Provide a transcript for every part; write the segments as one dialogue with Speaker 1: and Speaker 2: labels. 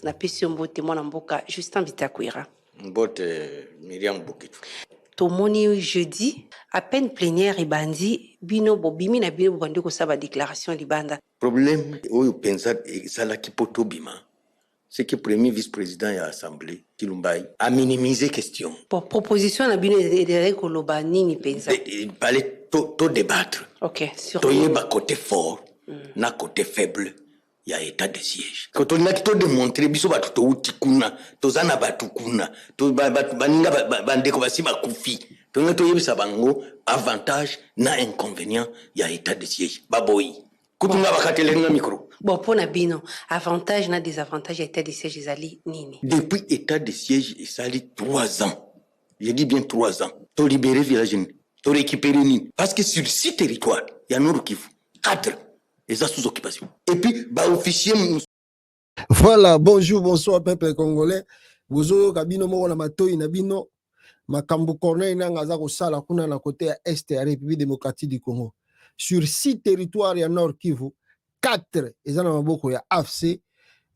Speaker 1: na pesi mbote mwana mboka Justin Bitakwira.
Speaker 2: Mbote Miriam Bokitu.
Speaker 1: Tomoni jeudi, à peine plénière et bandi, bino bobimi na bino bandi ko saba déclaration libanda.
Speaker 2: Problème oyo pensa ezala kipoto bima. C'est que premier vice-président de l'Assemblée, Kilumbai, a minimisé question.
Speaker 1: Pour proposition na bino de koloba nini pensa.
Speaker 2: Il fallait tout débattre.
Speaker 1: OK, sur
Speaker 2: Toyeba côté fort, na côté faible. Il y a état de siège. Quand on a tout démontré, biso batu to utikuna, to zana batu kuna, to baninga bandeko basi bakufi. To ngato yebisa bango avantage na inconvénient, il y a état de siège. Baboyi. Kutunga bakatelenga micro.
Speaker 1: Bon, pour Nabino, avantage na désavantage état de siège ezali nini?
Speaker 2: Depuis état de siège, il s'allie 3 ans. Je dis bien 3 ans. To libérer village, to récupérer Nini. Parce que sur 6 territoires, il y a Nord Kivu. 4. Et ça sous occupation. Et puis, bah, officier.
Speaker 3: Voilà, bonjour, bonsoir, peuple congolais. Bozo kabino mo na matoi na bino. Makambo Corneille na ngaza ko sala kuna na côté est ya République démocratique du Congo. Sur 6 territoires ya Nord Kivu, 4 ezana maboko ya AFC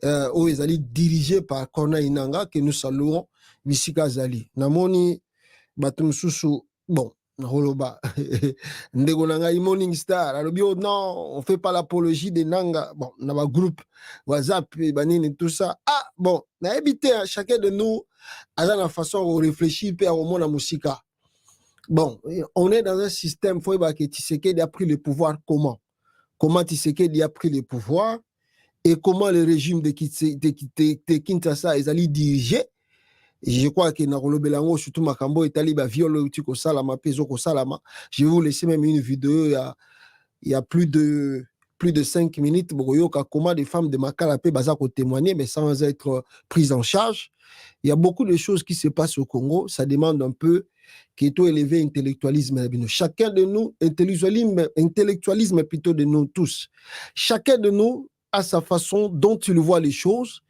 Speaker 3: ezali dirigé par Corneille Nanga que nous saluons bisika zali. Namoni bato mususu bon Holoba, ndeko nanga Morning Star, alobio non, on fait pas l'apologie de Nanga, bon, on a un groupe WhatsApp, banine tout ça. Ah, bon, na évité, chacun de nous a la façon de réfléchir et au monde à musica. Bon, on est dans un système, faut que Tshisekedi a pris le pouvoir comment? Comment Tshisekedi a pris le pouvoir et comment le régime de Kinshasa est allé diriger. Je crois que Narolobelango, surtout Makambo, est allé violer au Salama, Peso Salama. Je vais vous laisser même une vidéo il y a plus de 5 minutes. Comment des femmes de Makalapé Bazako témoigner, mais sans être prises en charge. Il y a beaucoup de choses qui se passent au Congo. Ça demande un peu qu'il y ait élevé intellectualisme. Chacun de nous, intellectualisme plutôt de nous tous. Chacun de nous a sa façon dont il voit les choses.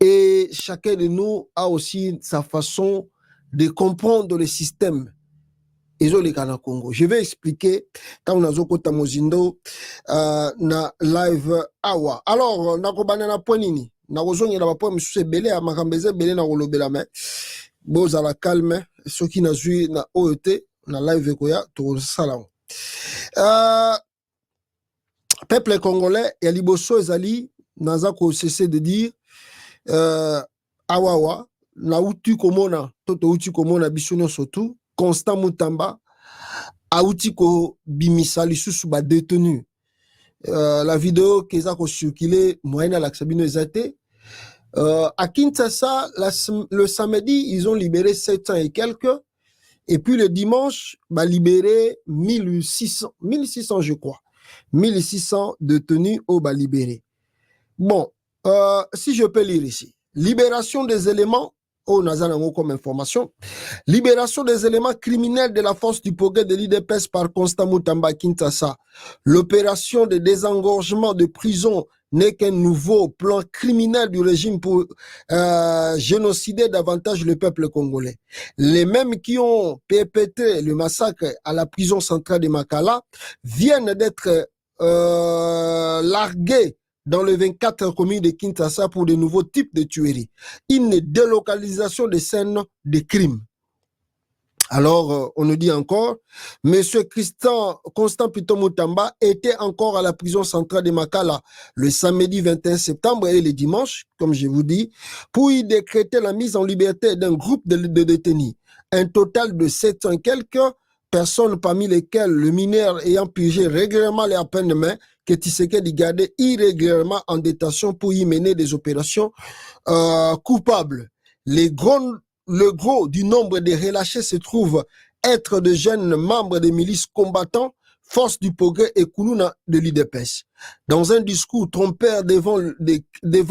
Speaker 3: Et chacun de nous a aussi sa façon de comprendre le système. Congo. Je vais expliquer quand on a zokota mozindo na live awa. Alors, nakobana na poinini. Nakozongi na bapo msuse belé a makambeze belé na kolobela me. Boza la calme ceux qui na zui na OET na live koya to salam. Peuple congolais ya liboso ezali nazako cesser de dire awawa na uti komona toto uti komona bisono sotu Constant Mutamba a uti ko bimisa lisusu ba détenu la vidéo qui a circulé moyenne à l'axabino ezate à Kinshasa le samedi ils ont libéré 700 et quelques et puis le dimanche bah libéré 1600 je crois 1600 détenus au bas libéré. Bon, si je peux lire ici. Libération des éléments, comme information, libération des éléments criminels de la force du progrès de l'IDPS par Constant Mutamba Kinshasa. L'opération de désengorgement de prison n'est qu'un nouveau plan criminel du régime pour génocider davantage le peuple congolais. Les mêmes qui ont perpétré le massacre à la prison centrale de Makala viennent d'être largués dans les 24 communes de Kinshasa pour de nouveaux types de tueries. Une délocalisation des scènes de crimes. Alors, on nous dit encore, Monsieur Constant Pito Mutamba était encore à la prison centrale de Makala le samedi 21 septembre et le dimanche, comme je vous dis, pour y décréter la mise en liberté d'un groupe de détenus. Un total de 700 quelques personnes, parmi lesquelles le mineur ayant purgé régulièrement les peines de main, que Tshisekedi gardait irrégulièrement en détention pour y mener des opérations coupables. Le gros du nombre des relâchés se trouve être de jeunes membres des milices combattants, Force du Progrès et Koulouna de l'IDPS. Dans un discours trompeur devant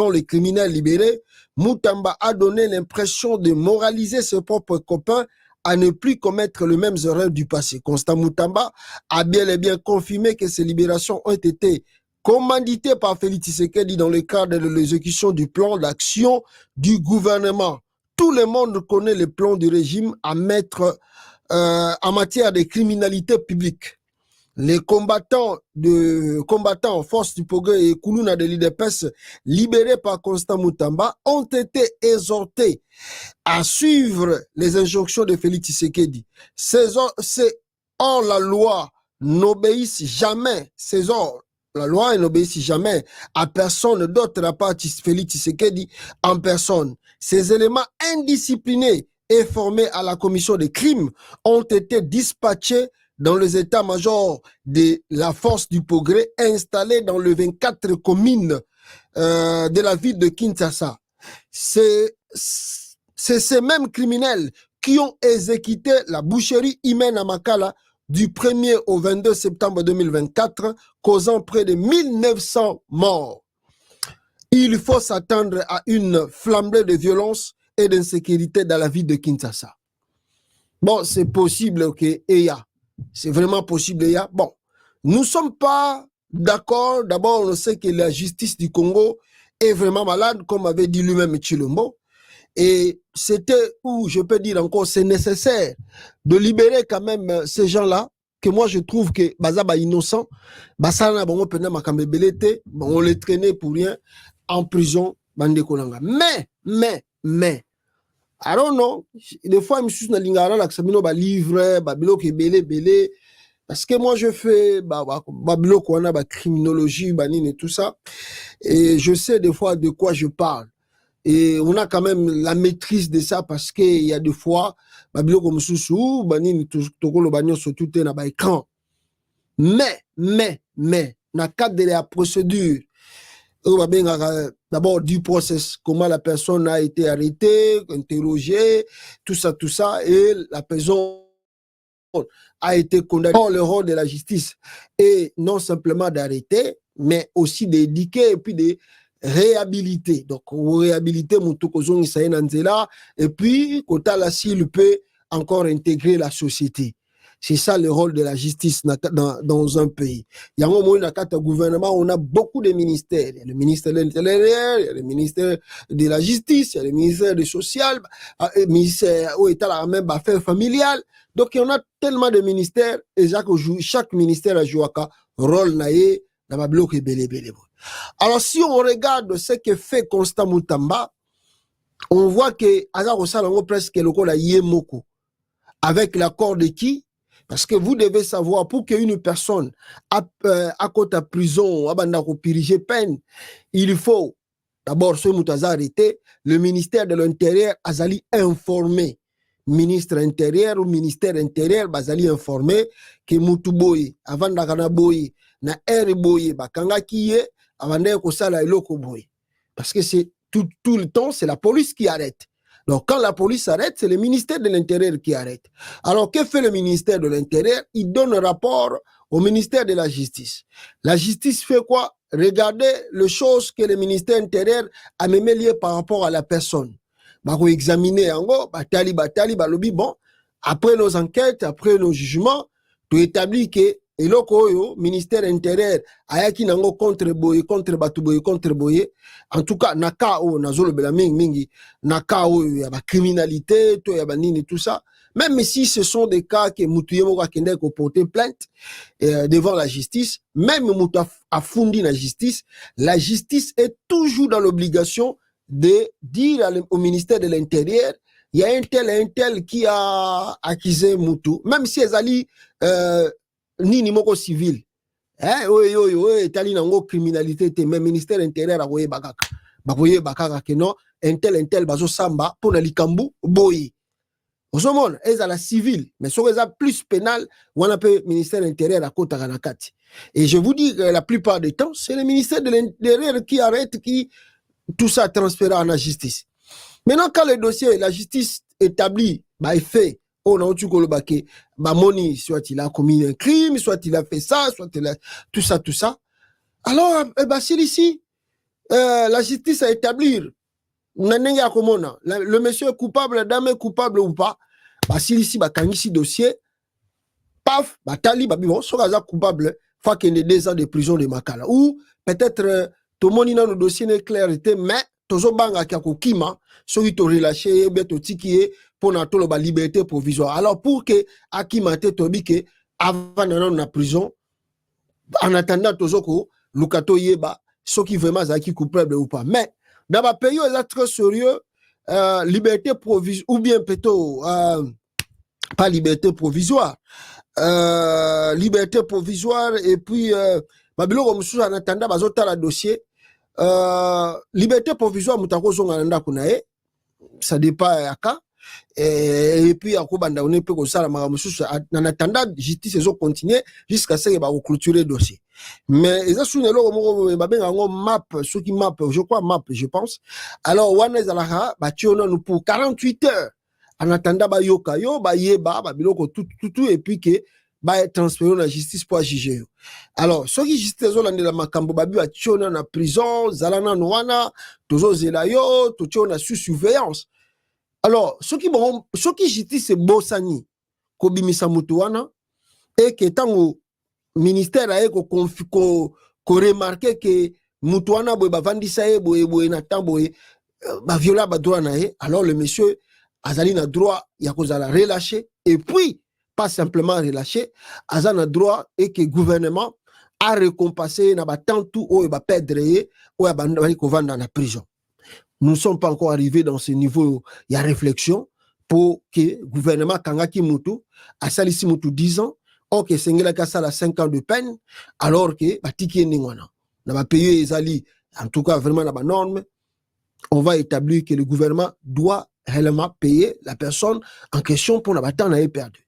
Speaker 3: les criminels libérés, Mutamba a donné l'impression de moraliser ses propres copains à ne plus commettre les mêmes erreurs du passé. Constant Mutamba a bien et bien confirmé que ces libérations ont été commanditées par Félix Tshisekedi dans le cadre de l'exécution du plan d'action du gouvernement. Tout le monde connaît le plan du régime à mettre en matière de criminalité publique. les combattants en force du progrès et Koulouna de l'IDPS libérés par Constant Moutamba ont été exhortés à suivre les injonctions de Félix Tshisekedi. Or, la loi n'obéisse jamais, la loi n'obéisse jamais à personne d'autre à part Félix Tshisekedi en personne. Ces éléments indisciplinés et formés à la commission des crimes ont été dispatchés dans les états-majors de la force du progrès installés dans les 24 communes de la ville de Kinshasa. C'est ces mêmes criminels qui ont exécuté la boucherie humaine à Makala du 1er au 22 septembre 2024, causant près de 1900 morts. Il faut s'attendre à une flambée de violence et d'insécurité dans la ville de Kinshasa. Bon, c'est possible qu'il y a. C'est vraiment possible, il y a. Bon, nous ne sommes pas d'accord. D'abord, on sait que la justice du Congo est vraiment malade, comme avait dit lui-même Tshilombo. Et c'était où, je peux dire encore, c'est nécessaire de libérer quand même ces gens-là, que moi je trouve que Bazaba innocent, Basana Bongo Pena Makambebelete, on les traînait pour rien en prison, Bande Kolanga. Mais, I don't know, des fois, je me suis dit, je vais livre, Babilo qui est belé, parce que moi je fais Babilo qu'on a criminologie, et tout ça, et je sais des fois de quoi je parle. Et on a quand même la maîtrise de ça parce qu'il y a des fois, Babilo comme sous banini toko le bagnon sur tout est na ba écran. Mais, na cadre de la procédure, d'abord du process, comment la personne a été arrêtée, interrogée, tout ça, et la personne a été condamnée. Le rôle de la justice est non simplement d'arrêter, mais aussi d'éduquer et puis de réhabiliter. Donc, réhabiliter Moutokozong Isaïnanzela et puis, Kotala s'il peut encore intégrer la société. C'est ça le rôle de la justice dans un pays. Il y a un moment où gouvernement, on a beaucoup de ministères. Il y a le ministère de l'Intérieur, il y a le ministère de la Justice, il y a le ministère du Social, le ministère où est la même affaire familiale. Donc, il y en a tellement de ministères et chaque ministère a joué un rôle naïe dans ma bloc et belé. Alors, si on regarde ce que fait Constant Moutamba, on voit que Azar Salango presque le col a Yemoko. Avec l'accord de qui? Parce que vous devez savoir, pour qu'une personne à côté de prison, à piriger peine, il faut d'abord, ce Moutaza arrêté, le ministère de l'Intérieur a informé. Ministre intérieur ou ministère intérieur, bazali informé que Moutuboye, avant d'Akanaboye, na Boye, bakanga kiye, avant d'être sala eloko boye. Parce que c'est tout le temps, c'est la police qui arrête. Donc, quand la police arrête, c'est le ministère de l'Intérieur qui arrête. Alors, que fait le ministère de l'Intérieur? Il donne un rapport au ministère de la Justice. La justice fait quoi? Regardez les choses que le ministère intérieur a même liées par rapport à la personne. Bah, examiner en gros, batali, balobi, bon, après nos enquêtes, après nos jugements, tu établis que le ministère intérieur ayaki nango contre boye en tout cas nakao nazolo bela mingi nakao ya ba criminalité to ya banini tout ça, même si ce sont des cas que mutuyemo ka kende ko porter plainte devant la justice, même mutu a fundi la justice est toujours dans l'obligation de dire au ministère de l'Intérieur, il y a un tel qui a accusé mutu, même si ezali ni moko civil. Tali nango criminalité te, même ministère intérieur a voye bakaka. Bakoye bakaka que non, un tel bazo samba pour na likambu boyi. Osomon, eza la civil, mais so eza plus pénal, on appelle ministère intérieur à kota kanakati. Et je vous dis que la plupart du temps, c'est le ministère de l'Intérieur qui arrête, qui tout ça transfère en la justice. Maintenant, quand le dossier, la justice établit, bah, il fait, on a Moni, soit il a commis un crime, soit il a fait ça, soit il a tout ça. Alors, c'est ici, la justice à établir. Le monsieur est coupable, la dame est coupable ou pas. C'est ici, ici dossier. Paf, tali, bon, soit coupable, faut qu'il y ait 2 ans de prison de Makala. Ou peut-être, tout le monde dans le dossier n'est clair, mais tozo banga kia kokima soki to relâché beto tiki pour na tolo ba liberté provisoire. Alors pour que akima te tobi que avant na prison En attendant, Tozoko, Lukato Yeba, ceux qui vraiment sont coupables ou pas. Mais, dans ma pays, ils sont très sérieux, liberté provisoire, ou bien plutôt, pas liberté provisoire, liberté provisoire, et puis, Babilo, comme ça, en attendant, bazota la dossier, liberté provisoire, Moutako Zongananda Kunae, ça dépend à cas. Et puis à Kobanda on peut ça en attendant justice ils ont continué jusqu'à ce qu'ils va clôturer le dossier. Mais ils ont souligné le map ceux qui map je crois map je pense. Alors on est là nous pour 48 heures en attendant ba yoka yo ba yeba ba biloko tout et puis que ba transférer la justice pour juger. Alors ceux qui justice ont landé la makambo ba bi ationa na prison zalana noana tozo zelayo totiona sous surveillance. Alors, ceux qui justice c'est Bossani, Kobimisa Mutuana, et que tant au ministère a ko remarqué que Mutuana boy ba vandisa e boy na tamboy ba viola ba droit na e, alors le monsieur azali na droit ya ko zala relâché et puis pas simplement relâché, azana droit et que gouvernement a récompensé na ba tant tout o ba perdre e o ba ko vanda na prison. Nous ne sommes pas encore arrivés dans ce niveau, il y a réflexion pour que le gouvernement Kangaki Moutou, à Salisi Moutou 10 ans, or que Sengela Kassala 5 ans de peine, alors que Batiki Ningwana. On va payer les alliés, en tout cas vraiment la norme, on va établir que le gouvernement doit réellement payer la personne en question pour la bataille n'a perdu.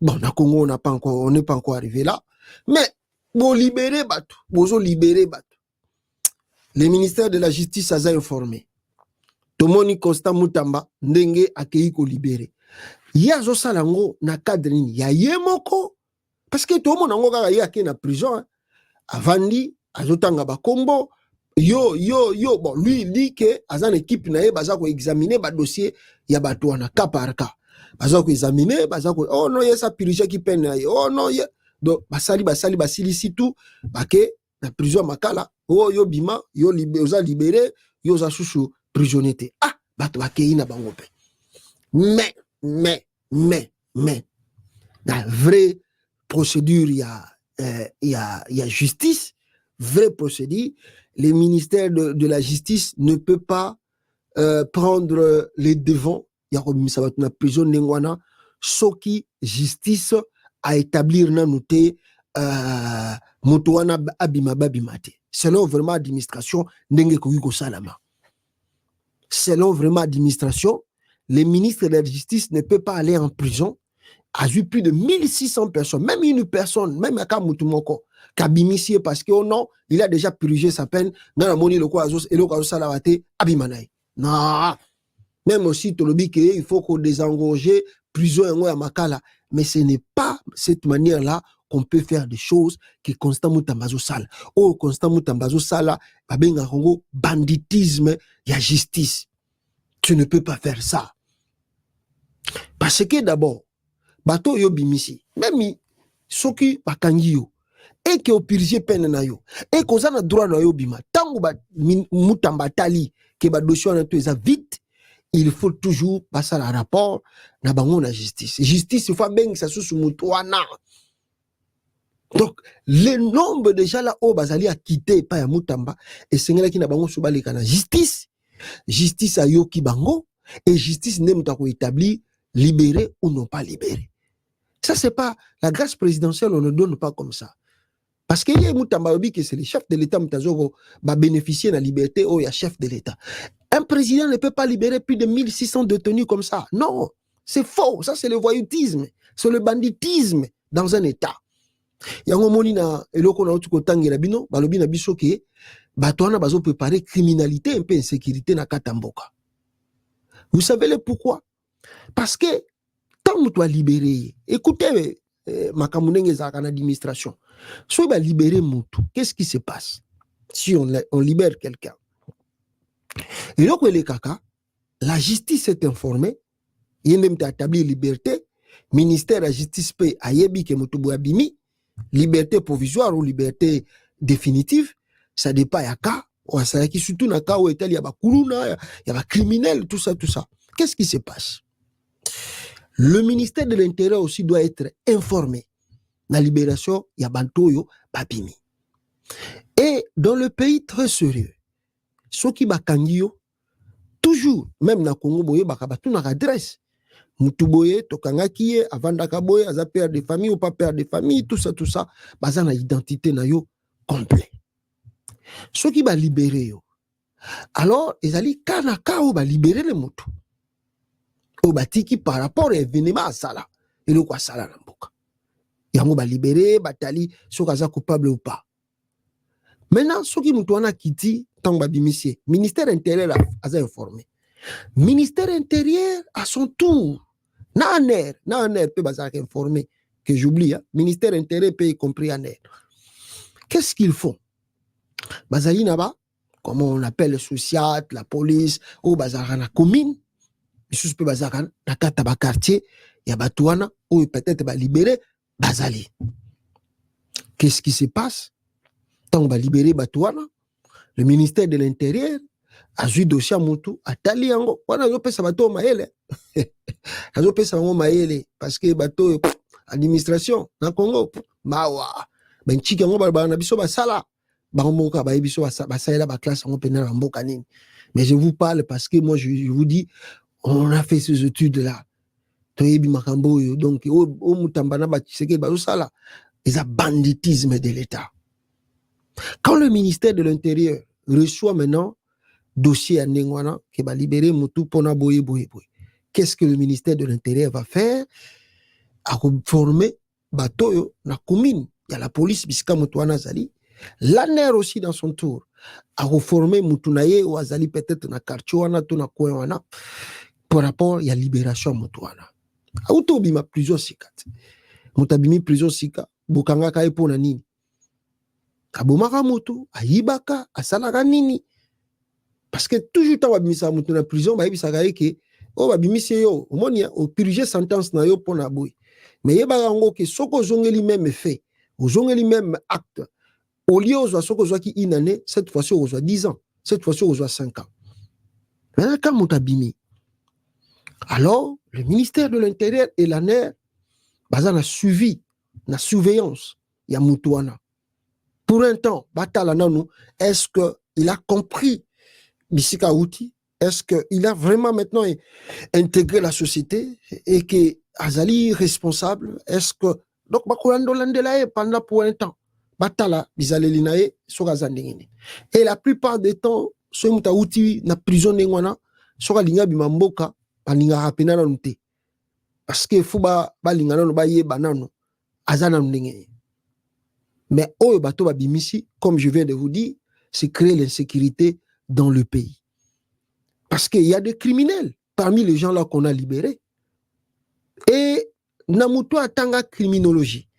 Speaker 3: Bon, dans le Congo, on n'est pas encore arrivé là, mais pour libérer Batou, pour libérer Batou, le ministère de la Justice a informé. Tomoni Constant Mutamba ndenge akei ko libéré. Ya zo salango na cadre ni ya yemoko parce que tout le monde kaka ya ke na prison hein. Avandi azotanga ba kombo yo bon lui dit que azan équipe na ye baza ko examiner ba dossier ya bato wana cas par cas. Baza ko examiner baza ko oh non yesa purger ki peine na ye oh non ye donc basili situ bake na prison makala oh yo bima yo libéré yo za chouchou prisonnier. Ah, bato bakei na bango pe. Mais, la vraie procédure, il y a justice, vraie procédure. Le ministère de la Justice ne peut pas prendre les devants. Il y a comme ça va être une prison n'engwana. Ce qui justice à établir na noté motoana abimate. Selon vraiment administration n'enge kuiko salama. Selon vraiment administration, le ministre de la Justice ne peut pas aller en prison. A vu plus de 1600 personnes, même une personne, même à Kamoutumoko, Kabimisie, parce que oh non, il a déjà purgé sa peine dans la monnaie, le quoi, et le quoi, salavate, Abimanaï. Non, même aussi, il faut qu'on désengorge prison à Makala. Mais ce n'est pas cette manière-là qu'on peut faire des choses qui Constant Moutambazo Sala. Oh, Constant Moutambazo Sala, Babenga Congo, banditisme, il y a justice. Tu ne peux pas faire ça. Parce que d'abord, bato yo bimisi, même soki bakangi yo, et que au purger peine na yo, et qu'on a droit na yo bima, tango ba Mutamba tali, que ba dossier na to vite, il faut toujours passer le rapport na bango na justice. Justice, il faut bien ça sous mutuana. Donc, le nombre de gens là où bazali a quitté pa ya Mutamba, et sengela ki na bango subali kana justice. Justice a yoki bango et justice n'est pas établi libéré ou non pas libéré. Ça c'est pas la grâce présidentielle, on ne donne pas comme ça. Parce qu'il y a Mutamba que c'est le chef de l'État Mutazogo va bénéficier de la liberté ou il y a chef de l'État. Un président ne peut pas libérer plus de 1600 détenus comme ça. Non, c'est faux. Ça c'est le voyoutisme, c'est le banditisme dans un État. Yango monina eloko na otuko tangela bino balobi na biso ke bato wana bazo préparer criminalité un peu insécurité na katamboka. Vous savez le pourquoi? Parce que tant que tu as libéré, écoutez makamunenge za kana administration. Soit ba libérer mutu, qu'est-ce qui se passe si on libère quelqu'un? Et donc les kaka, la justice est informée, il même établi liberté, ministère de la justice paye ayebi ke mutu boabimi, liberté provisoire ou liberté définitive, ça dépend ya ka, ou ça qui surtout na ka ou etel ya ba kuluna, ya ba criminel, tout ça. Qu'est-ce qui se passe? Le ministère de l'Intérieur aussi doit être informé. la libération ya bantoyo babimi. Et dans le pays très sérieux, ceux qui bakangi yo toujours même na Congo boye bakabatu na adresse mutu boye tokangaki ye avandaka boye aza père de famille ou pas père de famille, tout ça baza na identité na yo complet. Ceux qui ba libérer yo alors ezali kana kao ba libérer le mutu o batiki par rapport à événement asala et le quoi sala na mboka yango ba libérer batali soki aza coupable ou pas. Maintenant soki mutu wana kiti tant ba bimisie ministère intérieur aza informé, ministère intérieur à son tour na aner peut bazaka informé que j'oublie, hein? Ministère intérieur peut y compris aner. Qu'est-ce qu'ils font? Bazali naba, comment on appelle le social, la police, ou bazara na commune, ils peut bazara na kata ba quartier, ya batouana, ou peut-être ba libérer bazali. Qu'est-ce qui se passe? Tant on va libérer batouana, le ministère de l'Intérieur a joué dossier à Moutou, a tali yango, wana yo pesa bateau maele. Azo pesa yango maele, parce que bateau, administration, na Congo, mawa, ben chiki yango ba na biso ba sala. Mais je vous parle parce que moi, je vous dis, on a fait ces études-là. Donc, c'est un banditisme de l'État. Quand le ministère de l'Intérieur reçoit maintenant dossier à Nengwana qui va libérer Moutou Pona Boye Boye Boye, qu'est-ce que le ministère de l'Intérieur va faire? À former bateau na commune. Il y a la police, Biska Moutouana Zali. L'ANER aussi dans son tour a reformé Moutunaye ou Azali peut-être na Karchouana, na Kouana par rapport à la libération Moutouana. Autobi ma plusieurs sikat. Moutabimi plusieurs sika. Bukanga kaipo na nini. Kabomaka Moutou, Ayibaka, Asalaka nini. Parce que toujours tant wabimisa Moutou na prison, Baïbisa ke o babimisi yo, au moins au purger sentence na yo pona boy. Mais yeba yango ke soko zongeli même fait, au zongeli même acte. Au lieu où on qui une année, cette fois-ci on 10 ans, cette fois-ci on 5 ans. Maintenant, quand on tabimi, alors le ministère de l'Intérieur et l'ANER, bazan a suivi, la surveillance, il y a Moutouana. Pour un temps, Batala Nanou, est-ce qu'il a compris Bissika Outi? Est-ce qu'il a vraiment maintenant intégré la société et que Azali responsable? Est-ce que donc Bakulando Landelae pendant pour un temps? Batala bizalelinae soka zandengene. Et la plupart des temps, ceux qui ont été na prison nengwana, soka linga bimamboka, balinga rapena na nute. Parce que fuba balinga na no ba ye banano, azana ndengene. Mais oyo bato babimisi, comme je viens de vous dire, c'est créer l'insécurité dans le pays. Parce qu'il y a des criminels parmi les gens là qu'on a libérés. Et namuto atanga criminologie.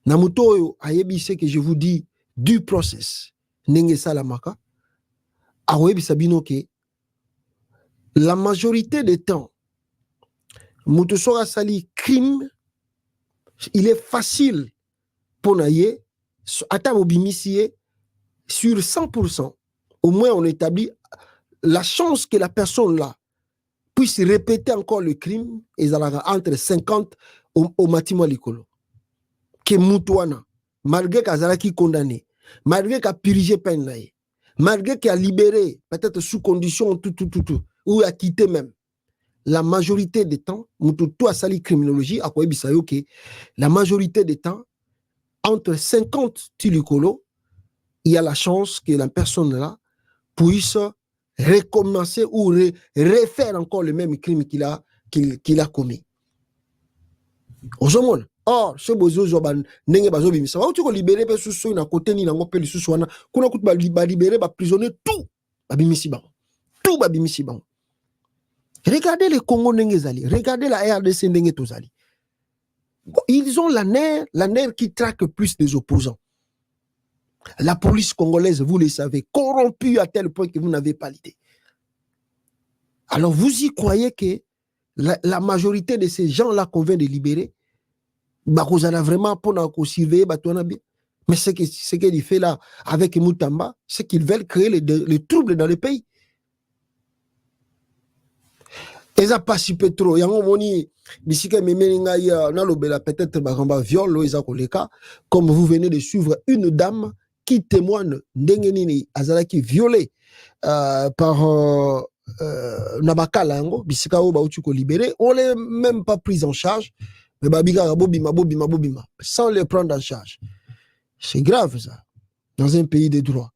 Speaker 3: Namuto ayebi ce que je vous dis du process nenge salamaka ayebi sabino ke la majorité des temps muto sora sali crime, il est facile pour naye ata obimisié sur 100%, au moins on établit la chance que la personne là puisse répéter encore le crime et entre 50 au matimo likolo. Que Moutouana, malgré qu'Azala qui condamné, malgré qu'il a purgé peine, malgré qu'il a libéré, peut-être sous condition, ou a quitté même, la majorité des temps, Moutou a sali criminologie, à quoi la majorité des temps, entre 50 tilikolo, il y a la chance que la personne là puisse recommencer ou refaire encore le même crime qu'il a commis. Ozomona. Or, ce bozo zoban nenge bazo bimisa. Wa uti ko libérer pe susu na côté ni na ngopé le susu wana. Kuna kutu ba libérer ba prisonnier tout. Ba bimisi ba. Tout ba bimisi ba. Regardez les Congo nenge zali. Regardez la RDC nenge tozali. Ils ont la NER qui traque plus les opposants. La police congolaise, vous le savez, corrompue à tel point que vous n'avez pas l'idée. Alors vous y croyez que la majorité de ces gens-là qu'on vient de libérer, vous allez vraiment pour surveiller, mais ce qu'il fait là avec Moutamba, c'est qu'ils veulent créer les troubles dans le pays. eza pasi petro yango moni bisika memeli ngai na lobela peut-être bakamba viol eza koleka comme vous venez de suivre une dame qui témoigne ndenge nini azalaki violée par Nabakala yango bisika o bauti ko libéré, on les même pas pris en charge, mais babika bobima sans les prendre en charge. C'est grave ça dans un pays de droit.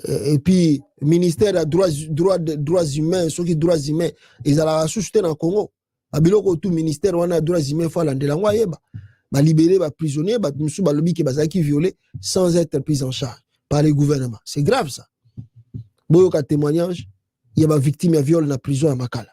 Speaker 3: Et puis ministère des droits humains, ceux qui droits humains, ils allaient soutenir dans Congo. Abiloko tout ministère on a droits humains faut l'andela ngwayeba. Ba libérer ba prisonniers, ba musu ba lobi ke bazaki violé sans être pris en charge par les gouvernements. C'est grave ça. Boyoka témoignage, il y a des victimes de viol dans la prison à Makala.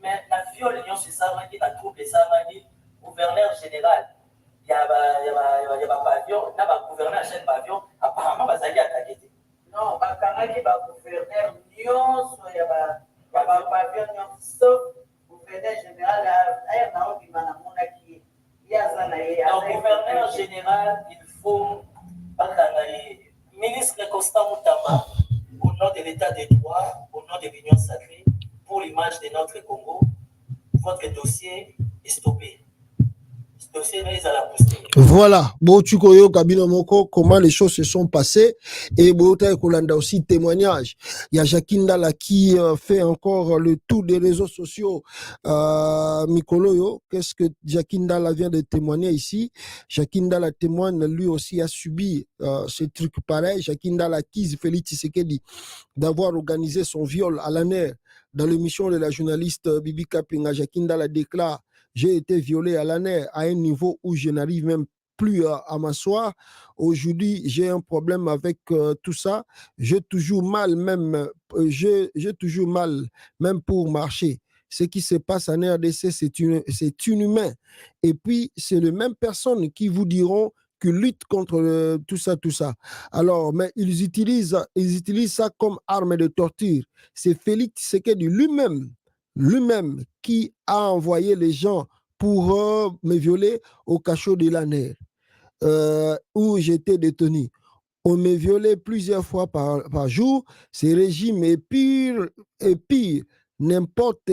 Speaker 4: mais la viole l'union c'est ça va la troupe et ça va dire gouverneur général il y a pavillon là ba gouverneur chef pavillon apparemment bazali attaqué non ba kangaki ba gouverneur nyonso ya ba pavillon nyonso sauf gouverneur général aya na obima na mona qui donc gouverneur général il faut bakanga ministre Constant Moutamba au nom de l'état de droit au nom de l'union sacrée pour l'image de notre Congo, votre dossier est stoppé. Ce dossier est à la postérité.
Speaker 3: Voilà, Bochukoyo Kabino Moko, comment les choses se sont passées. Et Bota Kolanda aussi témoignage. Il y a Jacqueline Dala qui fait encore le tour des réseaux sociaux. Mikoloyo, qu'est-ce que Jacqueline Dala vient de témoigner ici? Jacqueline Dala témoigne, lui aussi a subi ce truc pareil. Jacqueline Dala accuse Félix Tshisekedi d'avoir organisé son viol à l'ANER. Dans l'émission de la journaliste Bibi Kapinga, Jacqueline Dala déclare: j'ai été violée à l'ANER à un niveau où je n'arrive même plus à m'asseoir. Aujourd'hui, j'ai un problème avec tout ça. J'ai toujours mal, même pour marcher. Ce qui se passe en RDC, c'est inhumain. Et puis, c'est les mêmes personnes qui vous diront que lutte contre tout ça. Alors, mais ils utilisent ça comme arme de torture. C'est Félix Tshisekedi lui-même qui a envoyé les gens pour me violer au cachot de l'ANER, où j'étais détenu. On me violait plusieurs fois par jour. Ce régime est pire. N'importe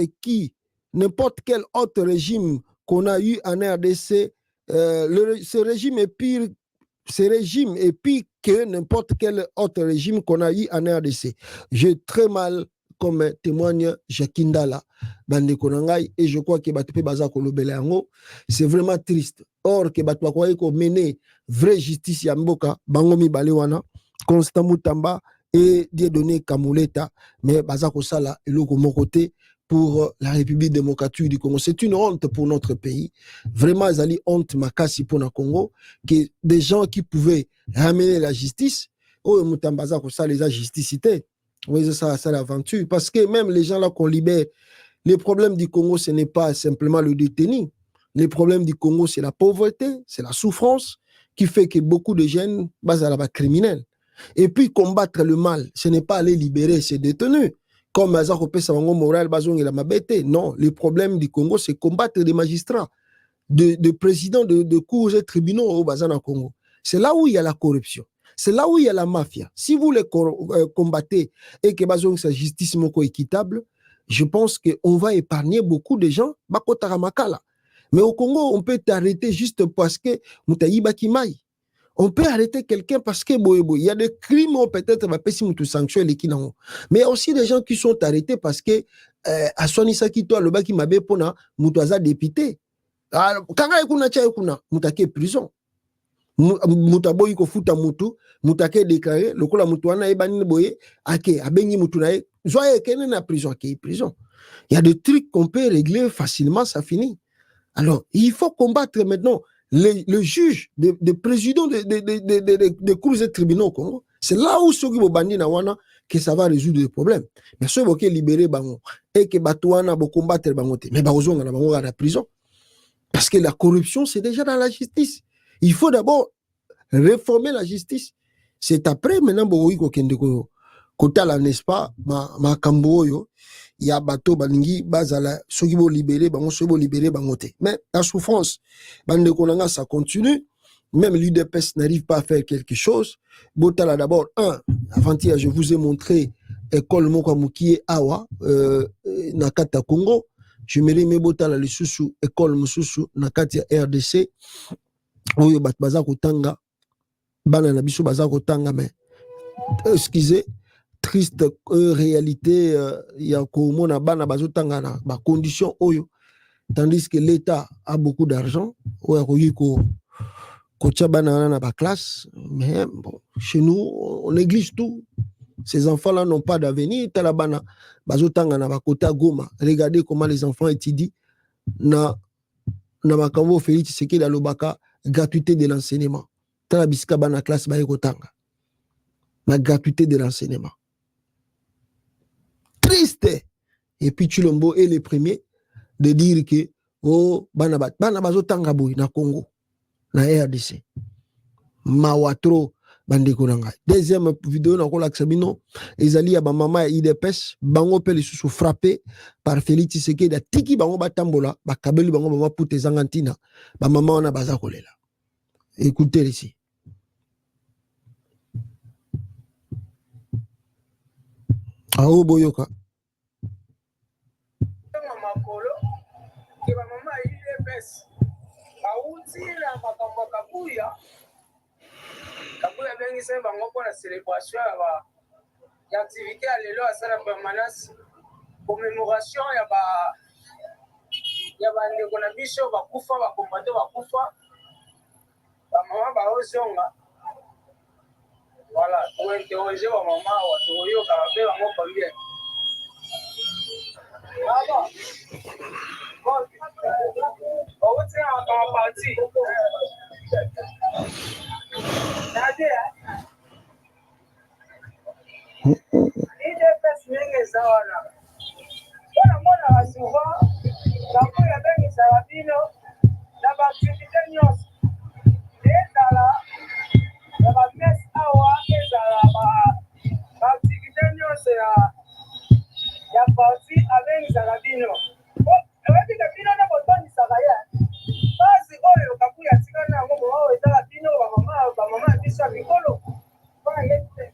Speaker 3: quel autre régime qu'on a eu en RDC, ce régime est pire que n'importe quel autre régime qu'on a eu en RDC. J'ai très mal, comme témoigne Jacqueline Dala, et je crois que c'est vraiment triste. Or, que Batouakoye mener vraie justice à Mboka, Bangomi Balewana, Constant Moutamba et Dieudonné Kamuleta, mais Bazako Sala et le côté pour la République démocratique du Congo. C'est une honte pour notre pays. Vraiment, Zali honte makasi pour le Congo, que des gens qui pouvaient ramener la justice, oh, Moutambaza ko ça les a justicités. Oui, ça l'aventure. Parce que même les gens là qu'on libère, les problèmes du Congo, ce n'est pas simplement le détenu. Les problèmes du Congo, c'est la pauvreté, c'est la souffrance qui fait que beaucoup de jeunes basent à la criminels. Et puis combattre le mal, ce n'est pas aller libérer ces détenus. Comme non, le problème du Congo, c'est combattre des magistrats, de présidents de cours et tribunaux au Bazana Congo. C'est là où il y a la corruption. C'est là où il y a la mafia. Si vous les combattez et que vous avez une justice équitable, je pense qu'on va épargner beaucoup de gens. Mais au Congo, on peut t'arrêter juste parce que Moutaïba Kimaï. On peut arrêter quelqu'un parce que il y a des crimes peut-être sanctions mais il y a aussi des gens qui sont arrêtés parce que à Sonisa qui toi le bas qui m'a pona mutaza député. Quand kuna mutake prison. Mutaboyi ko futa mutu mutake déclaré le kola mutuana ebani boye ake abengi mutunae joye kene na prison ake prison. Il y a des trucs qu'on peut régler facilement, ça finit. Alors, il faut combattre maintenant le juge, le président des cours et tribunaux au Congo. C'est là où ceux qui vont bandir que ça va résoudre les problèmes. Mais ceux qui vont libérer bango et que batouana vont combattre bango, mais bazon na bango à la prison. Parce que la corruption, c'est déjà dans la justice. Il faut d'abord réformer la justice. C'est après, maintenant, boiko kendeko kotala, n'est-ce pas, ma kamboyo. Il y a bateau balingi bazala ceux qui vont libérer bango ceux qui vont libérer bangote. Mais la souffrance bande konanga ça continue. Même l'UDPS n'arrive pas à faire quelque chose. Botala d'abord avant-hier je vous ai montré école moko mukie awa nakata Congo. Je me remets Botala le susu école mususu nakati RDC. Oyo bat baza kotanga bana na biso baza kotanga mais excusez triste réalité il y a komona bana bazotanga na ba condition oyo tandis que l'État a beaucoup d'argent oyo ko tia bana na ba classe mais bon chez nous on néglige tout. Ces enfants là n'ont pas d'avenir. Tala bana bazotanga na ba kota Goma, regardez comment les enfants étudient na makambo Félix Tshisekedi alobaka gratuité de l'enseignement. Tala bisika bana classe ba ekotanga la gratuité de l'enseignement. Triste. Et puis Chilombo est le premier de dire que oh bana bazo tanga boy na Congo na RDC mawatro bandeko na ngai. Deuxième vidéo na ko lakisa bino ezali ya ba mama ya IDPS bango pe lisusu frappé par Félix Tshisekedi atiki bango batambola bakabeli bango mama puta ezanga ntina ba mama wana baza kolela. Écoutez ici. Aho boyoka
Speaker 5: makolo ke ba mama IDPS auti na makambo kabuya bengi se bango pour la célébration ya activité ya lelo asala permanence commémoration ya ndeko na biso bakufa bakombato bakufa bamama baozonga voilà tointerroge bamama tokoyoka bape bango combien okotinga makambo parti IDPS mingi eza wana mpona monaka souvent bakoya bengisaka bino na baaktivité nyonso ezala ya bamese awa ezala baaktivité nyonso ya parti abengisaka bino oyebika bino nde botondisaka ye basi oyo kakuya atika na yango moma oyo ezala bino bamama ya biso ya mikolo mpona ye te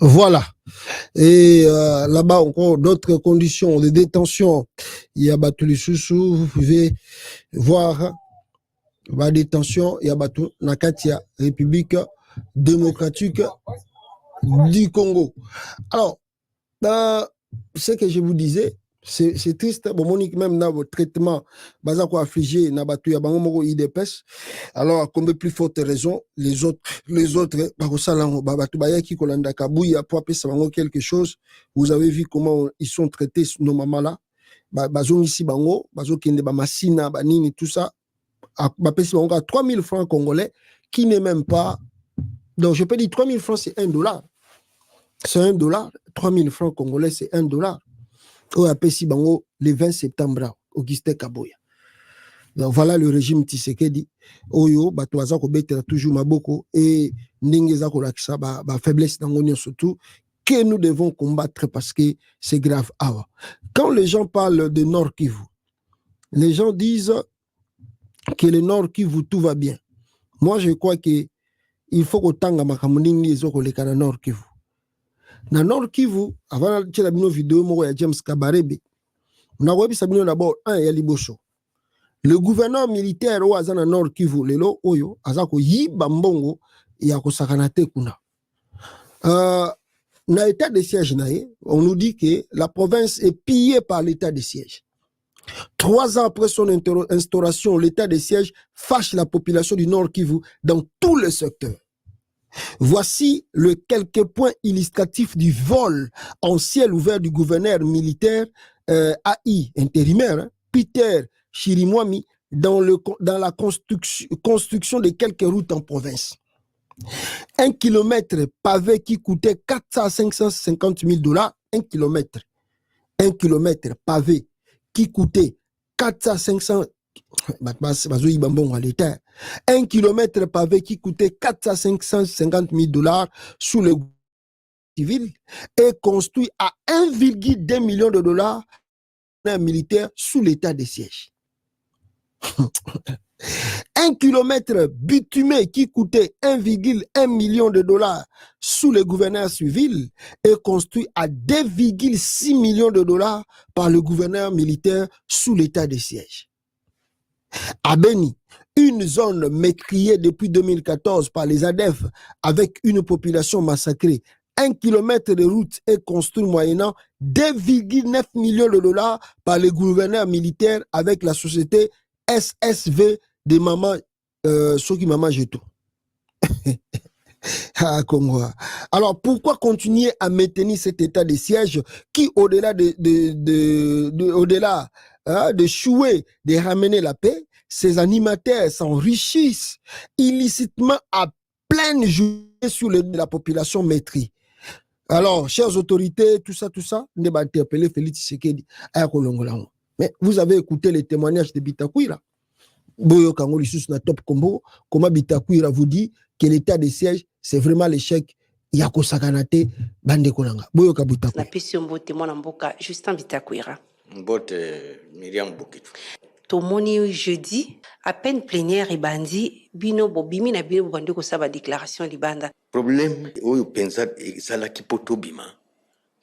Speaker 3: Voilà. Et là-bas encore d'autres conditions de détention. Il y a Batou Soussou, vous pouvez voir la détention, il y a Batou Nakatia, République démocratique du Congo. Alors, ce que je vous disais, c'est triste. Bon, Monique, même dans votre traitement, Bazako affligé, Nabatou Yabango IDPS. Alors, à combien plus forte raison, les autres, quelque chose. Vous avez vu comment ils sont traités, nos mamans-là. Bazon ici, Bango, Bazo Kende, Bamasina, Banini, tout ça. À 3000 francs congolais, qui n'est même pas. Donc, je peux dire 3000 francs, c'est $1. C'est $1. 3000 francs congolais, c'est $1. Au APC Bango, le 20 septembre, Augustin Kaboya. Donc voilà le régime Tshisekedi. Oyo, Batoaza ko betera toujours maboko et Ndingeza ko lakisa ba faiblesse d'angonio surtout que nous devons combattre parce que c'est grave. Quand les gens parlent de Nord Kivu, les gens disent que le Nord Kivu tout va bien. Moi je crois que il faut que tanga makamundingi ezoko le kana Nord Kivu. Na Nord Kivu, avant de faire la vidéo, moi, James Kabarebe, on a vu Sabino d'abord, un et Liboso. Le gouverneur militaire au Azana Nord Kivu, Lelo, Oyo, Azako Yi Bambongo, Yako Sakanate Kuna. Dans l'état de siège, on nous dit que la province est pillée par l'état de siège. 3 ans après son instauration, l'état de siège fâche la population du Nord Kivu dans tous les secteurs. Voici le quelques points illustratifs du vol en ciel ouvert du gouverneur militaire AI intérimaire Peter Chirimwami dans la construction de quelques routes en province. 1 kilomètre pavé qui coûtait 400 à 550 000 $. 1 kilomètre. 1 kilomètre pavé qui coûtait 400 à 500 1 kilomètre pavé qui coûtait 400 à 550 000 $ sous le civil est construit à 1,2 million de dollars militaire sous l'état de siège. 1 kilomètre bitumé qui coûtait 1,1 million de dollars sous le gouverneur civil est construit à 2,6 millions de dollars par le gouverneur militaire sous l'état de siège. À Beni, une zone mécriée depuis 2014 par les ADF avec une population massacrée, 1 kilomètre de route est construit moyennant 2,9 millions de dollars par le gouverneur militaire avec la société SSV de Maman Soki Maman Jeto. Congo. Alors pourquoi continuer à maintenir cet état de siège qui, au-delà au-delà de chouer, de ramener la paix, ces animateurs s'enrichissent illicitement à pleine journée sur la population maîtrise. Alors, chères autorités, tout ça, on va interpeller Félix Tshisekedi à Kolongolango. Mais vous avez écouté les témoignages de Bitakwira. Boyo Kango Lissus na top combo, comment Bitakwira vous dit que l'état de siège, c'est vraiment l'échec. Yako Sakanate, Bande Kolanga. Boyo Kabutakwira.
Speaker 1: Na pesi mbote mwana mboka Justin Bitakwira.
Speaker 2: Mbote Myriam Bokitu.
Speaker 1: Tomoni jeudi, à peine plénière et bandi, bino bobimi na bino bandi ko saba déclaration libanda.
Speaker 2: Problème, oyo pensa sala kipoto bima.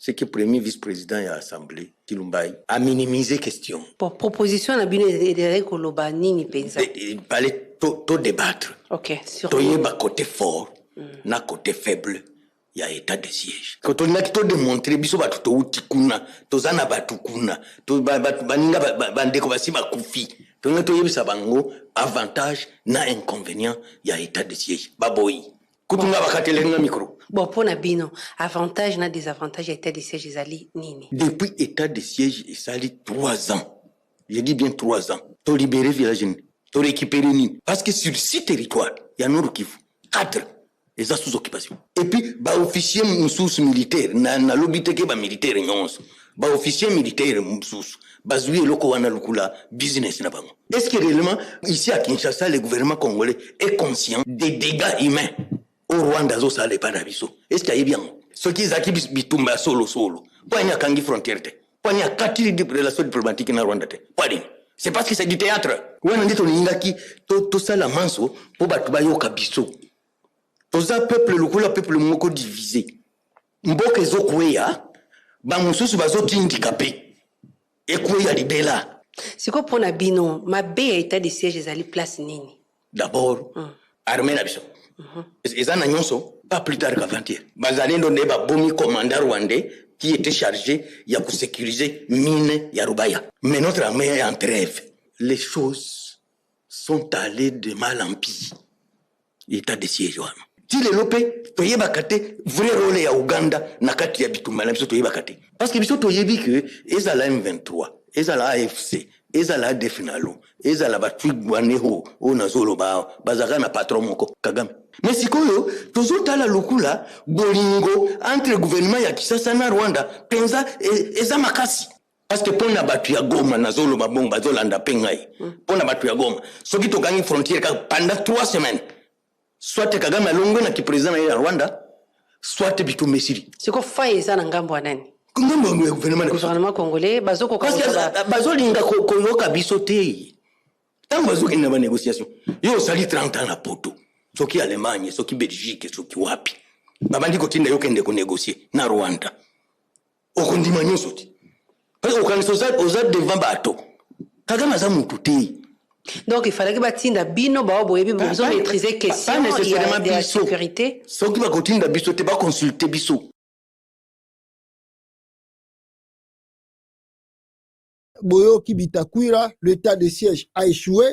Speaker 2: C'est que le premier vice-président de l'Assemblée, Tilumbai, a minimisé la question.
Speaker 1: Pour proposition, na bino de koloba nini pensa.
Speaker 2: Il fallait tout débattre.
Speaker 1: Ok, sur.
Speaker 2: Il y a un côté fort, un côté faible. Il y a état de siège. Quand on a tout démontré, biso batuto utikuna, tozana batukuna, to baninga bandeko basi bakufi. Donc to yebisa bango avantage na inconvénient, il y a état de siège. Baboyi. Kutunga bakatelenga micro.
Speaker 1: Bon, pour Nabino, avantage na désavantage état de siège ezali nini.
Speaker 2: Depuis état de siège, ça a 3 ans. Je dis bien 3 ans. To libérer village, to récupérer ni. Parce que sur 6 territoires, il y a Nord Kivu. 4. Et ça sous occupation. Et puis, bah officier moussous militaire, na lobité ke ba militaire nyonso. Bah officier militaire moussous. Bazouye loko wana lukula business na bango. Est-ce que réellement ici à Kinshasa le gouvernement congolais est conscient des dégâts humains au Rwanda zo sale pa na biso? Est-ce qu'il y a bien ce qui zaki bitumba solo pas ni akangi frontière te. Pas ni akati de relations diplomatiques na Rwanda te. Pas ni. C'est parce que c'est du théâtre. Wana ndito ningaki to sala manso po batu ba yoka biso. Toza peuple lukula peuple moko divisé. Mboka ezokweya ba mususu bazoti handicapé. Ekweya libela.
Speaker 1: C'est quoi pour Nabino, ma bé état de siège ezali place nini?
Speaker 2: D'abord, armée na biso. Ezana nyonso pas plus tard qu'avant-hier. Bazalendo ne ba bomi commandant rwandais qui était chargé ya pour sécuriser mine ya Rubaya. Mais notre armée est en trêve. Les choses sont allées de mal en pis. État de siège wana. Si les lopé, toyeba kate vrai rôle ya Uganda na kati ya bitumba na biso toyeba kate. Parce que biso toyebi que ezala M23, ezala AFC, ezala ADF nalo, ezala batwigwaneho o nazolo ba bazaka na patron moko Kagame. Mais sikoyo tozotala lokula bolingo entre gouvernement ya Kinshasa na Rwanda penza eza makasi. Parce que pona batu ya Goma nazolo babongo bazolanda pengai. Pona batu ya Goma soki to gagner frontière pendant 3 semaines. Soit Kagame alongo na ki président ya Rwanda, soit bitu Mesiri.
Speaker 1: C'est quoi faille ça na ngambo ya nani?
Speaker 2: Ngambo ya gouvernement
Speaker 1: congolais bazoko
Speaker 2: parce que bazolinga koyoka biso te. Tant bazoki na ba négociation. Yo sali 30 ans na poto. Soki Allemagne, soki Belgique, soki wapi. Babandi kotinda yo kende ko négocier na Rwanda. Okondima nyonso ti. Parce que quand oza devant bato. Kagame za mutu te.
Speaker 1: Donc il fallait que batinda bino ba boyebi besoin de maîtriser question de la sécurité.
Speaker 2: Soki ba kotinda biso te ba consulter biso.
Speaker 3: Boyo Kibitakwira, l'état de siège a échoué.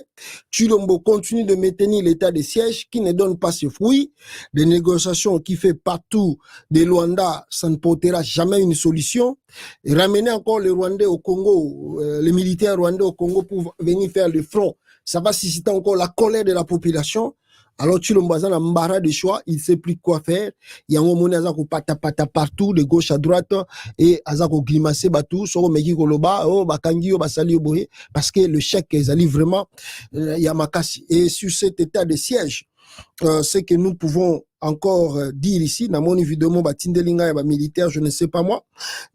Speaker 3: Chilombo continue de maintenir l'état de siège qui ne donne pas ses fruits. Des négociations qui fait partout de Luanda, ça ne portera jamais une solution. Et ramener encore les Rwandais au Congo, les militaires rwandais au Congo pour venir faire le front, ça va susciter encore la colère de la population. Alors Chilombo a un embarras de choix, il ne sait plus quoi faire. Il y a un moment où pata partout, de gauche à droite, et azako grimacer batou, soro meki koloba, oh bakangi oh basali oboye, parce que le chèque ils allaient vraiment yamakasi. Et sur cet état de siège, ce que nous pouvons encore dire ici, dans mon évidemment, Tindelinga et militaire, je ne sais pas moi.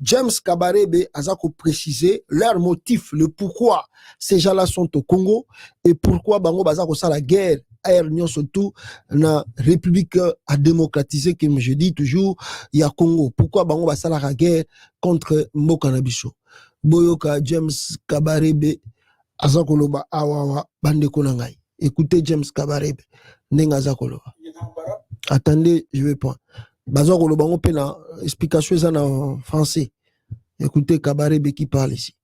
Speaker 3: James Kabarebe a précisé leur motif, le pourquoi ces gens-là sont au Congo et pourquoi Bango Bazako ça la guerre à l'Union surtout la République a démocratisé, comme je dis toujours, il y a Congo. Pourquoi Bango Bazako la guerre contre Mbokanabiso? Boyoka James Kabarebe Azakoloba Awawa Bande Konangai. Écoutez James Kabarebe Nenga Azakoloba. Attendez, je vais pas. Bazar Kolobango pe na explication ça en français. Écoutez Kabarebe qui parle ici.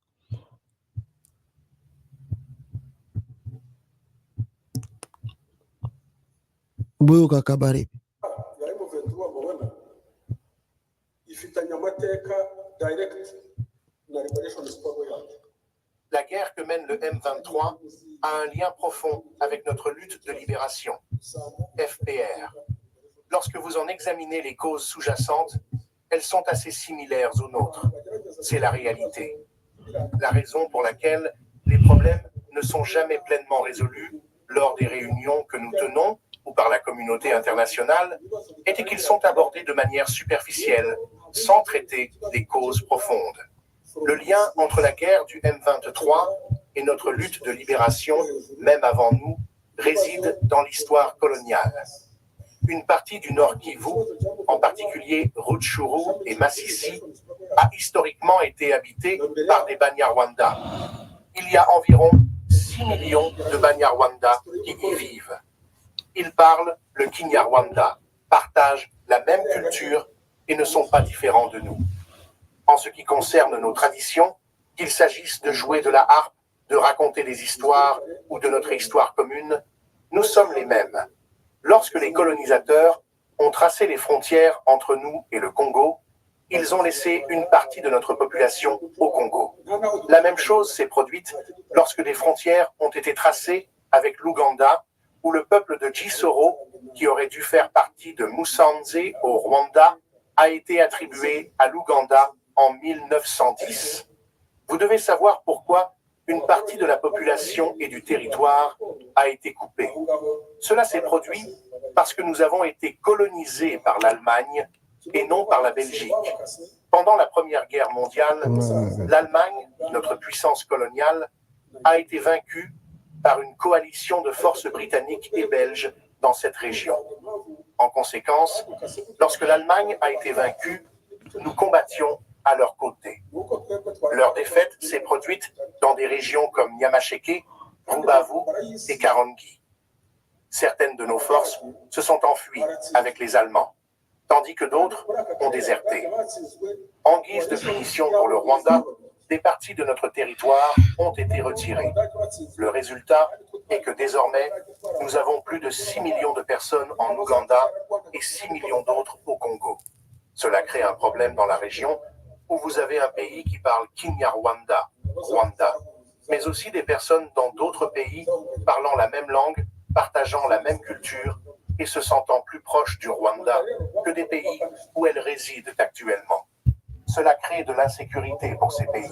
Speaker 3: Boyoka Kabarebe.
Speaker 6: La guerre que mène le M23 a un lien profond avec notre lutte de libération, FPR. Lorsque vous en examinez les causes sous-jacentes, elles sont assez similaires aux nôtres. C'est la réalité. La raison pour laquelle les problèmes ne sont jamais pleinement résolus lors des réunions que nous tenons ou par la communauté internationale était qu'ils sont abordés de manière superficielle, sans traiter des causes profondes. Le lien entre la guerre du M23 et notre lutte de libération, même avant nous, réside dans l'histoire coloniale. Une partie du Nord Kivu, en particulier Rutshuru et Masisi, a historiquement été habitée par des Banyarwanda. Il y a environ 6 millions de Banyarwanda qui y vivent. Ils parlent le Kinyarwanda, partagent la même culture et ne sont pas différents de nous. En ce qui concerne nos traditions, qu'il s'agisse de jouer de la harpe, de raconter des histoires ou de notre histoire commune, nous sommes les mêmes. Lorsque les colonisateurs ont tracé les frontières entre nous et le Congo, ils ont laissé une partie de notre population au Congo. La même chose s'est produite lorsque des frontières ont été tracées avec l'Ouganda, où le peuple de Gisoro, qui aurait dû faire partie de Musanze au Rwanda, a été attribué à l'Ouganda en 1910. Vous devez savoir pourquoi une partie de la population et du territoire a été coupée. Cela s'est produit parce que nous avons été colonisés par l'Allemagne et non par la Belgique. Pendant la Première Guerre mondiale, l'Allemagne, notre puissance coloniale, a été vaincue par une coalition de forces britanniques et belges dans cette région. En conséquence, lorsque l'Allemagne a été vaincue, nous combattions à leur côté. Leur défaite s'est produite dans des régions comme Nyamasheke, Rubavu et Karongi. Certaines de nos forces se sont enfuies avec les Allemands, tandis que d'autres ont déserté. En guise de punition pour le Rwanda, des parties de notre territoire ont été retirées. Le résultat est que désormais, nous avons plus de 6 millions de personnes en Ouganda et 6 millions d'autres au Congo. Cela crée un problème dans la région où vous avez un pays qui parle Kinyarwanda, Rwanda, mais aussi des personnes dans d'autres pays parlant la même langue, partageant la même culture et se sentant plus proches du Rwanda que des pays où elles résident actuellement. Cela crée de l'insécurité pour ces pays.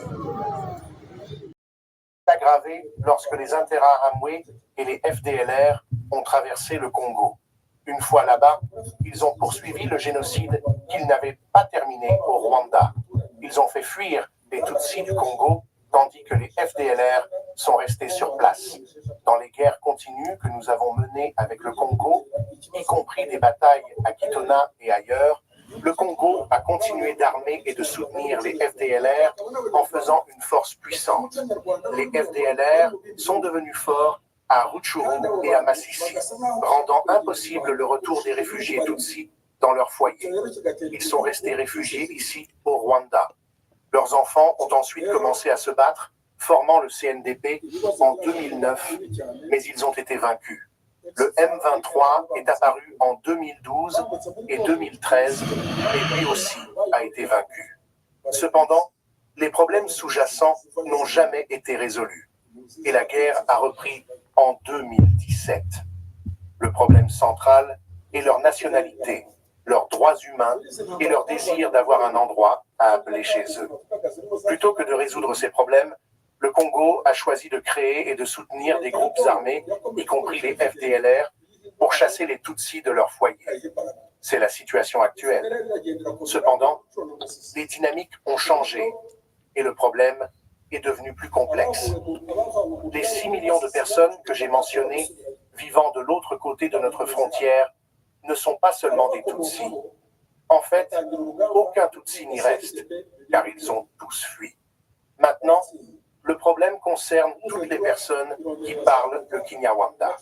Speaker 6: Aggravé lorsque les Interahamwe et les FDLR ont traversé le Congo. Une fois là-bas, ils ont poursuivi le génocide qu'ils n'avaient pas terminé au Rwanda. Ils ont fait fuir les Tutsis du Congo, tandis que les FDLR sont restés sur place. Dans les guerres continues que nous avons menées avec le Congo, y compris des batailles à Kitona et ailleurs, le Congo a continué d'armer et de soutenir les FDLR en faisant une force puissante. Les FDLR sont devenus forts à Rutshuru et à Masisi, rendant impossible le retour des réfugiés Tutsis dans leur foyer. Ils sont restés réfugiés ici, au Rwanda. Leurs enfants ont ensuite commencé à se battre, formant le CNDP en 2009, mais ils ont été vaincus. Le M23 est apparu en 2012 et 2013, et lui aussi a été vaincu. Cependant, les problèmes sous-jacents n'ont jamais été résolus, et la guerre a repris en 2017. Le problème central est leur nationalité, leurs droits humains et leur désir d'avoir un endroit à appeler chez eux. Plutôt que de résoudre ces problèmes, le Congo a choisi de créer et de soutenir des groupes armés, y compris les FDLR, pour chasser les Tutsis de leur foyer. C'est la situation actuelle. Cependant, les dynamiques ont changé et le problème est devenu plus complexe. Les 6 millions de personnes que j'ai mentionnées vivant de l'autre côté de notre frontière ne sont pas seulement des Tutsis. En fait, aucun Tutsi n'y reste, car ils ont tous fui. Maintenant, le problème concerne toutes les personnes qui parlent le Kinyarwanda.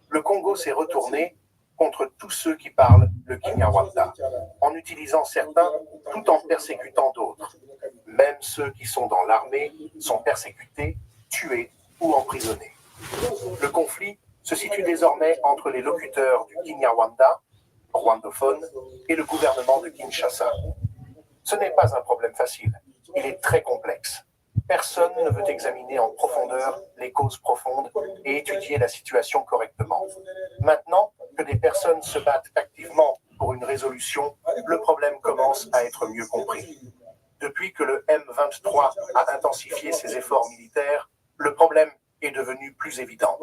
Speaker 6: Le Congo s'est retourné contre tous ceux qui parlent le Kinyarwanda, en utilisant certains tout en persécutant d'autres. Même ceux qui sont dans l'armée sont persécutés, tués ou emprisonnés. Le conflit se situe désormais entre les locuteurs du Kinyarwanda, rwandophone, et le gouvernement de Kinshasa. Ce n'est pas un problème facile, il est très complexe. Personne ne veut examiner en profondeur les causes profondes et étudier la situation correctement. Maintenant que des personnes se battent activement pour une résolution, le problème commence à être mieux compris. Depuis que le M23 a intensifié ses efforts militaires, le problème est devenu plus évident.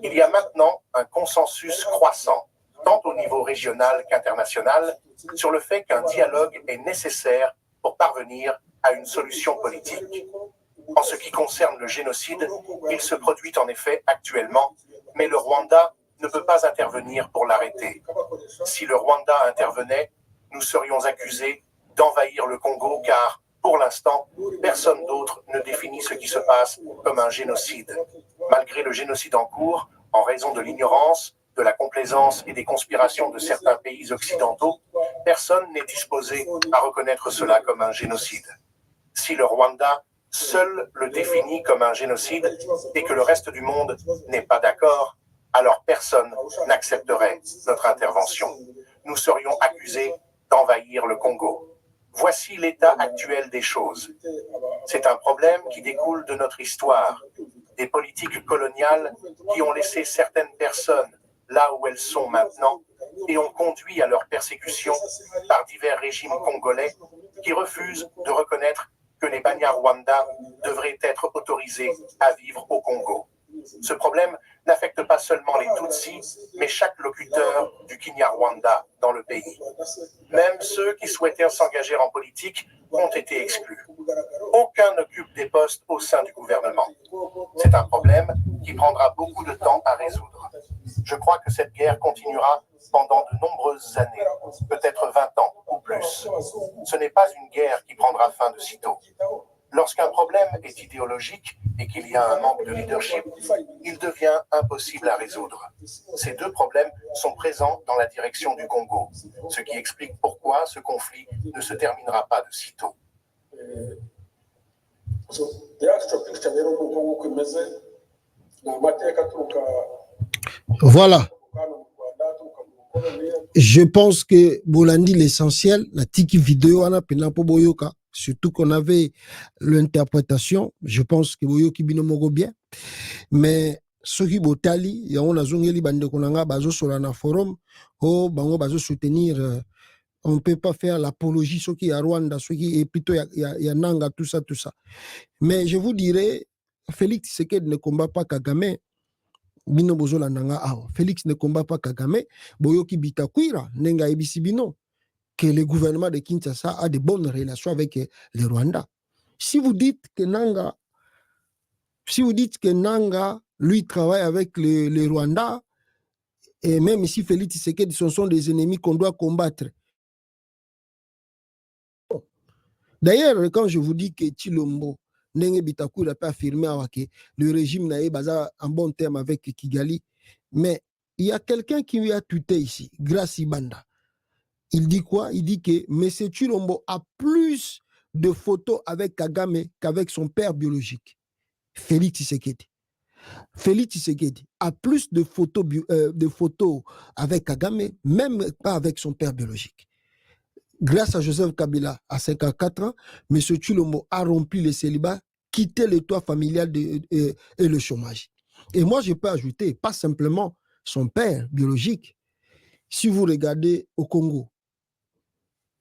Speaker 6: Il y a maintenant un consensus croissant, tant au niveau régional qu'international, sur le fait qu'un dialogue est nécessaire pour parvenir à une solution politique. En ce qui concerne le génocide, il se produit en effet actuellement, mais le Rwanda ne peut pas intervenir pour l'arrêter. Si le Rwanda intervenait, nous serions accusés d'envahir le Congo car, pour l'instant, personne d'autre ne définit ce qui se passe comme un génocide. Malgré le génocide en cours, en raison de l'ignorance, de la complaisance et des conspirations de certains pays occidentaux, personne n'est disposé à reconnaître cela comme un génocide. Si le Rwanda seul le définit comme un génocide et que le reste du monde n'est pas d'accord, alors personne n'accepterait notre intervention. Nous serions accusés d'envahir le Congo. Voici l'état actuel des choses. C'est un problème qui découle de notre histoire, des politiques coloniales qui ont laissé certaines personnes là où elles sont maintenant et ont conduit à leur persécution par divers régimes congolais qui refusent de reconnaître que les Banyarwanda devraient être autorisés à vivre au Congo. Ce problème n'affecte pas seulement les Tutsis, mais chaque locuteur du Kinyarwanda dans le pays. Même ceux qui souhaitaient s'engager en politique ont été exclus. Aucun n'occupe des postes au sein du gouvernement. C'est un problème qui prendra beaucoup de temps à résoudre. Je crois que cette guerre continuera pendant de nombreuses années, peut-être 20 ans ou plus. Ce n'est pas une guerre qui prendra fin de sitôt. Lorsqu'un problème est idéologique et qu'il y a un manque de leadership, il devient impossible à résoudre. Ces deux problèmes sont présents dans la direction du Congo, ce qui explique pourquoi ce conflit ne se terminera pas de sitôt.
Speaker 3: Voilà. Je pense que Bolandi l'essentiel, la tiki vidéo ana pena po boyoka, surtout qu'on avait l'interprétation, je pense que boyoki binomogo bien, mais ceux qui botali, ya on a zongeli bande konanga bazo sur la forum, oh bango bazo soutenir, on peut pas faire l'apologie ceux qui à Rwanda, ceux qui est plutôt ya Nanga, tout ça. Mais je vous dirais, Félix Tshisekedi ne combat pas Kagame. Bino bozola nanga awa. Félix ne combat pas Kagame. Boyoki Bitakwira, nenga ebisi bino, que le gouvernement de Kinshasa a de bonnes relations avec le Rwanda. Si vous dites que Nanga, lui, travaille avec le Rwanda, et même si Félix Tshisekedi, ce sont des ennemis qu'on doit combattre. D'ailleurs, quand je vous dis que Chilombo, Nenge Bitakou n'a pas affirmé que le régime n'a pas en bon terme avec Kigali. Mais il y a quelqu'un qui lui a tweeté ici, Gracie Banda. Il dit quoi? Il dit que M. Chilombo a plus de photos avec Kagame qu'avec son père biologique, Félix Tshisekedi. Félix Tshisekedi a plus de photos avec Kagame, même pas avec son père biologique. Grâce à Joseph Kabila, à 54 ans, M. Chilombo a rempli le célibat, quitté le toit familial et le chômage. Et moi, je peux ajouter, pas simplement son père biologique. Si vous regardez au Congo,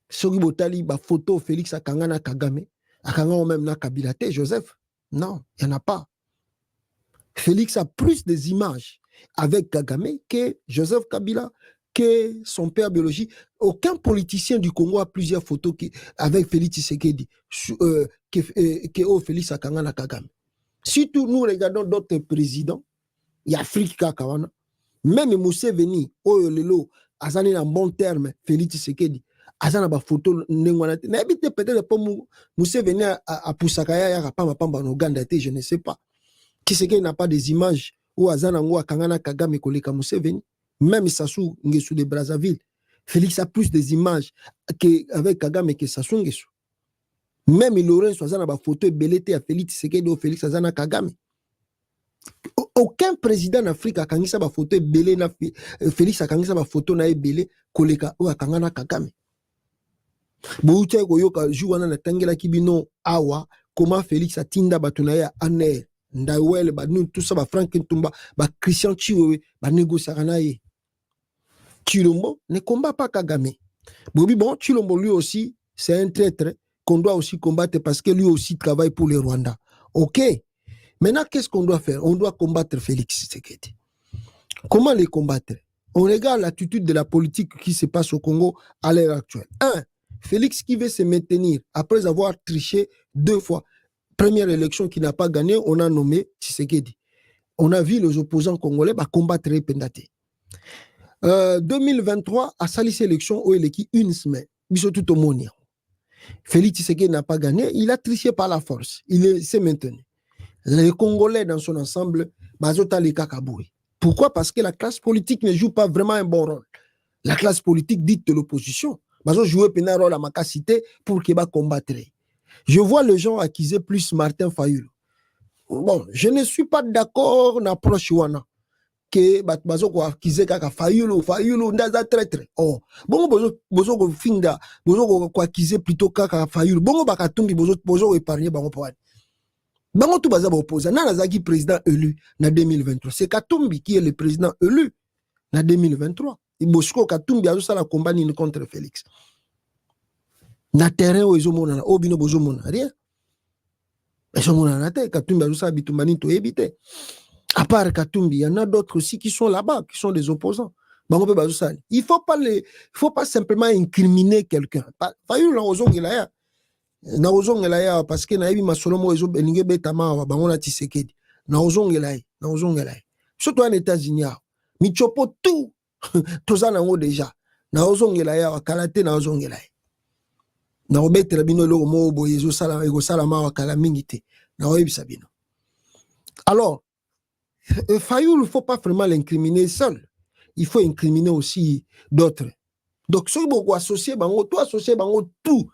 Speaker 3: Sogi Botali, ba photo Félix Akangana Kagame, Akangana même na Kabila, Joseph, non, il n'y en a pas. Félix a plus des images avec Kagame, que Joseph Kabila, que son père biologique. Aucun politicien du Congo a plusieurs photos avec Félix Tshisekedi, que Félix Akangana Kagame. Si nous regardons d'autres présidents, il y a Afrique Kakawana, même Museveni, Lelo, Azani en bon terme, Félix Tshisekedi, Azana ba photo n'engwana. N'habite peut-être pas Museveni à Pusakaya ya Pamba Pamba en Ouganda, je ne sais pas. Tshisekedi n'a pas des images où Azana ou Akangana Kagame koleka Museveni. Même Sassou Nguesso de Brazzaville, Félix a plus des images avec Kagame que Sassou Nguesso. Même Lorenzo Azana ba photo belete à Félix Tshisekedi ou Félix Azana Kagame. Aucun président d'Afrique a kangisa ba photo belé na Félix a kangisa ba photo na belé koleka ou akangana Kagame. Bouche koyoka jouana na tangela kibino awa comment Félix a tinda batunaya aner ndawele ba nous tout ça ba Frank Ntumba ba Christian Chiwewe ba négocier naye. Chilombo ne combat pas Kagame. Bon, Chilombo lui aussi, c'est un traître qu'on doit aussi combattre parce que lui aussi travaille pour le Rwanda. Ok. Maintenant, qu'est-ce qu'on doit faire? On doit combattre Félix Tshisekedi. Comment les combattre? On regarde l'attitude de la politique qui se passe au Congo à l'heure actuelle. Félix qui veut se maintenir après avoir triché 2 fois. Première élection qui n'a pas gagné, on a nommé Tshisekedi. On a vu les opposants congolais combattre Pendate. 2023, à Salis élection, où il est une semaine. Tout au monde. Félix Tshisekedi n'a pas gagné, il a triché par la force. Il s'est maintenu. Les Congolais dans son ensemble, pourquoi? Parce que la classe politique ne joue pas vraiment un bon rôle. La classe politique dite de l'opposition. Ils jouent un rôle à ma cité pour qu'il va combattre. Je vois les gens accuser plus Martin Fayulu. Bon, je ne suis pas d'accord dans l'approche wana. Que bazo ko akize kaka Fayulu ndaza traître. Oh bongo bozo ko finda bozo ko akize plutôt kaka Fayulu bongo bakatumbi bozo épargner bango poane bango tout baza opposé na zaki président élu na 2023 c'est Katumbi qui est le président élu na 2023 Ibosko Katumbi azo sala combat ni contre Félix na terrain où ils ont mona obino bozo mona rien ils ont mona na te Katumbi azo sala bitumbani to ebité. À part Katumbi, il y en a d'autres aussi qui sont là-bas, qui sont des opposants. Il ne faut pas simplement incriminer quelqu'un. Fayulu na ozongelaya parce que na yebi masolomo ezo belinge betama bango Tshisekedi. Na ozongelaya. Surtout en États-Unis. Michopo tout tozana ngo déjà. Na ozongelaya kalate na ozongelaya. Na obetela bino lo mo boye ezo sala ma wakala mingite. Na oyebisa bino. Alors Fayulu, il ne faut pas vraiment l'incriminer seul. Il faut incriminer aussi d'autres. Donc, si vous associez tout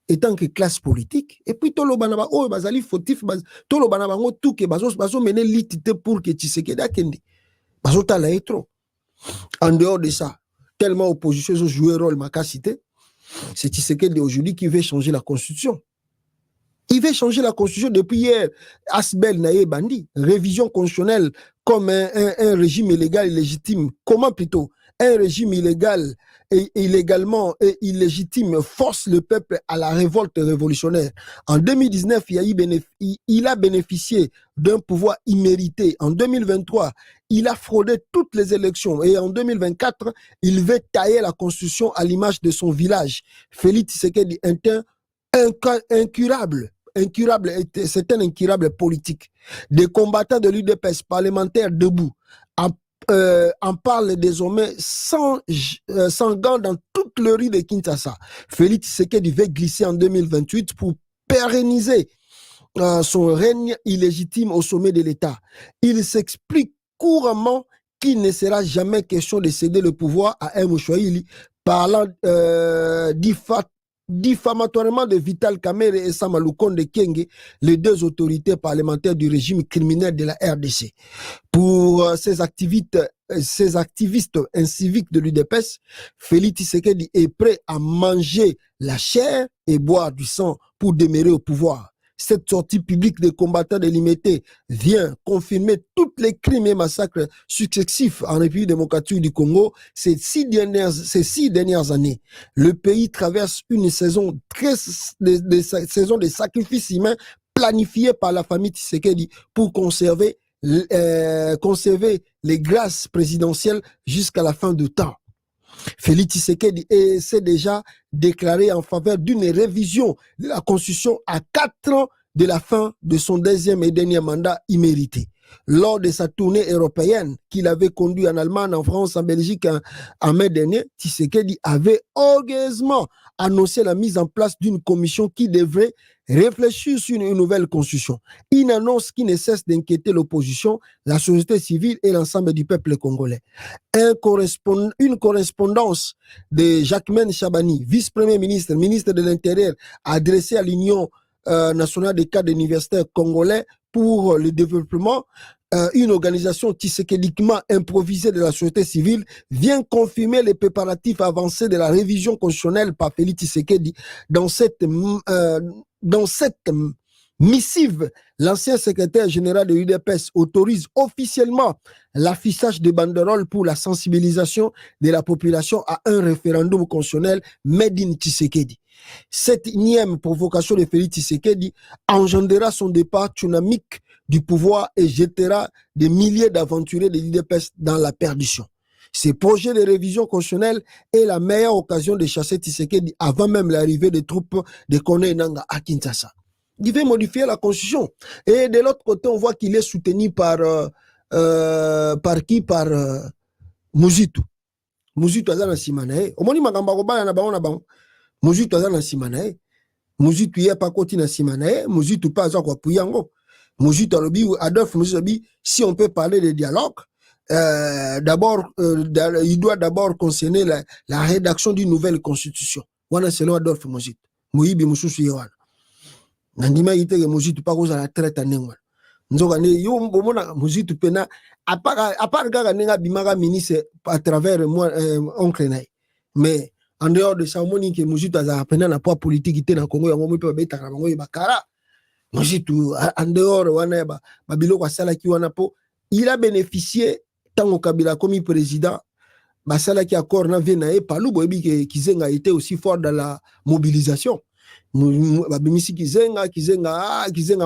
Speaker 3: étant que classe politique, et puis tout le banaba, oh, bazali fautif, tout le banaba, tout que bazo mener l'itité pour que Tshisekedi akende. Bazo tala trop. En dehors de ça, tellement opposition ont joué rôle makasité, c'est Tshisekedi aujourd'hui qui veut changer la constitution. Il veut changer la constitution depuis hier. Asbel Naye Bandi, révision constitutionnelle comme un régime illégal illégitime. Comment plutôt? Un régime illégal et illégalement et illégitime force le peuple à la révolte révolutionnaire. En 2019, il a bénéficié d'un pouvoir immérité. En 2023, il a fraudé toutes les élections. Et en 2024, il veut tailler la constitution à l'image de son village. Félix Tshisekedi est incurable, c'est un incurable politique. Des combattants de l'UDPS parlementaires debout en parlent désormais sans gants dans toute le riz de Kinshasa. Félix Tshisekedi veut glisser en 2028 pour pérenniser son règne illégitime au sommet de l'État. Il s'explique couramment qu'il ne sera jamais question de céder le pouvoir à M. Mouchouaïli, parlant diffamatoirement de Vital Kamerhe et Samalukonde Kenge, les 2 autorités parlementaires du régime criminel de la RDC. Pour ces activistes inciviques de l'UDPS, Félix Tshisekedi est prêt à manger la chair et boire du sang pour demeurer au pouvoir. Cette sortie publique des combattants de l'IMT vient confirmer tous les crimes et massacres successifs en République démocratique du Congo ces 6 dernières années. Le pays traverse une saison de sacrifices humains planifiée par la famille Tshisekedi pour conserver les grâces présidentielles jusqu'à la fin du temps. Félix Tshisekedi s'est déjà déclaré en faveur d'une révision de la Constitution à 4 ans de la fin de son deuxième et dernier mandat immérité. Lors de sa tournée européenne qu'il avait conduite en Allemagne, en France, en Belgique en mai dernier, Tshisekedi avait orgueilleusement annoncé la mise en place d'une commission qui devrait réfléchir sur une nouvelle constitution. Une annonce qui ne cesse d'inquiéter l'opposition, la société civile et l'ensemble du peuple congolais. Une correspondance de Jacquemaine Chabani, vice-premier ministre, ministre de l'Intérieur, adressée à l'Union nationale des cadres universitaires congolais pour le développement, une organisation tshisekediquement improvisée de la société civile, vient confirmer les préparatifs avancés de la révision constitutionnelle par Félix Tshisekedi. Dans cette missive, l'ancien secrétaire général de l'UDPS autorise officiellement l'affichage de banderoles pour la sensibilisation de la population à un référendum constitutionnel made in Tshisekedi. Cette énième provocation de Félix Tshisekedi engendrera son départ tsunamique du pouvoir et jettera des milliers d'aventuriers de l'UDPS dans la perdition. Ce projet de révision constitutionnelle est la meilleure occasion de chasser Tshisekedi avant même l'arrivée des troupes de Corneille Nangaa à Kinshasa. Il veut modifier la constitution. Et de l'autre côté, on voit qu'il est soutenu par qui? Par Muzitu. Muzitu azana simanae. Omoni magamba kobana na bango na bango. Muzitu azana simanae. Muzitu ye pa koti na simanae. Muzitu pa azwa kwa puyango. Muzitu alobi, Adolphe Muzitu alobi, si on peut parler de dialogue, il doit d'abord concerner la rédaction d'une nouvelle constitution. Wana selon Adolphe Muzitu. Moyibi mususu yewana. Nandima yite ke Muzitu pa koza la traite anengwa. Nzoka ne yo mbomona Muzitu pena à part gaga nenga bimaka ministre à travers moi oncle nai. Mais en dehors de ça, moni ke Muzitu aza pena na poids politique ite na Congo yango pe beta na bango bakara. Muzitu en dehors wana ba biloko sala ki wana po il a bénéficié tango Kabila comme président basala ki accord na venae palu boyebi ke Kizenga était aussi fort dans la mobilisation. Babimisi Kizenga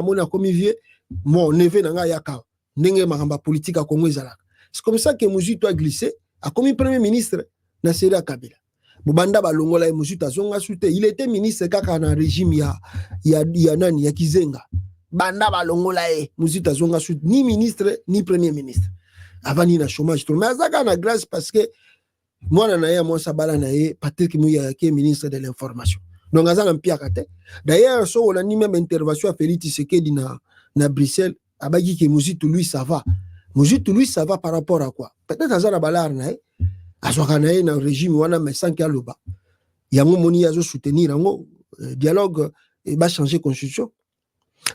Speaker 3: mona comme vieux mon neveu nanga yaka ndenge makamba politique a Congo ezalaka. C'est comme ça que Muzitu a glissé a comme premier ministre na Sera Kabila. Bobanda balongola Muzitu azonga sute, il était ministre kaka na régime ya nani ya Kizenga. Banda balongola Muzitu azonga sute ni ministre ni premier ministre. Avant ni na chômage tout mais azaka na grâce parce que moi na ya moi sabala na Patrick Mouya qui est ministre de l'information. Donc azana mpiakate. D'ailleurs so on a ni même intervention à Félix Tshisekedi na Bruxelles abaki ke Muzitu lui ça va. Muzitu lui ça va par rapport à quoi? Peut-être azana balar na azwaka na na régime wana mais sans kaloba. Yango moni azo soutenir yango dialogue et va changer constitution.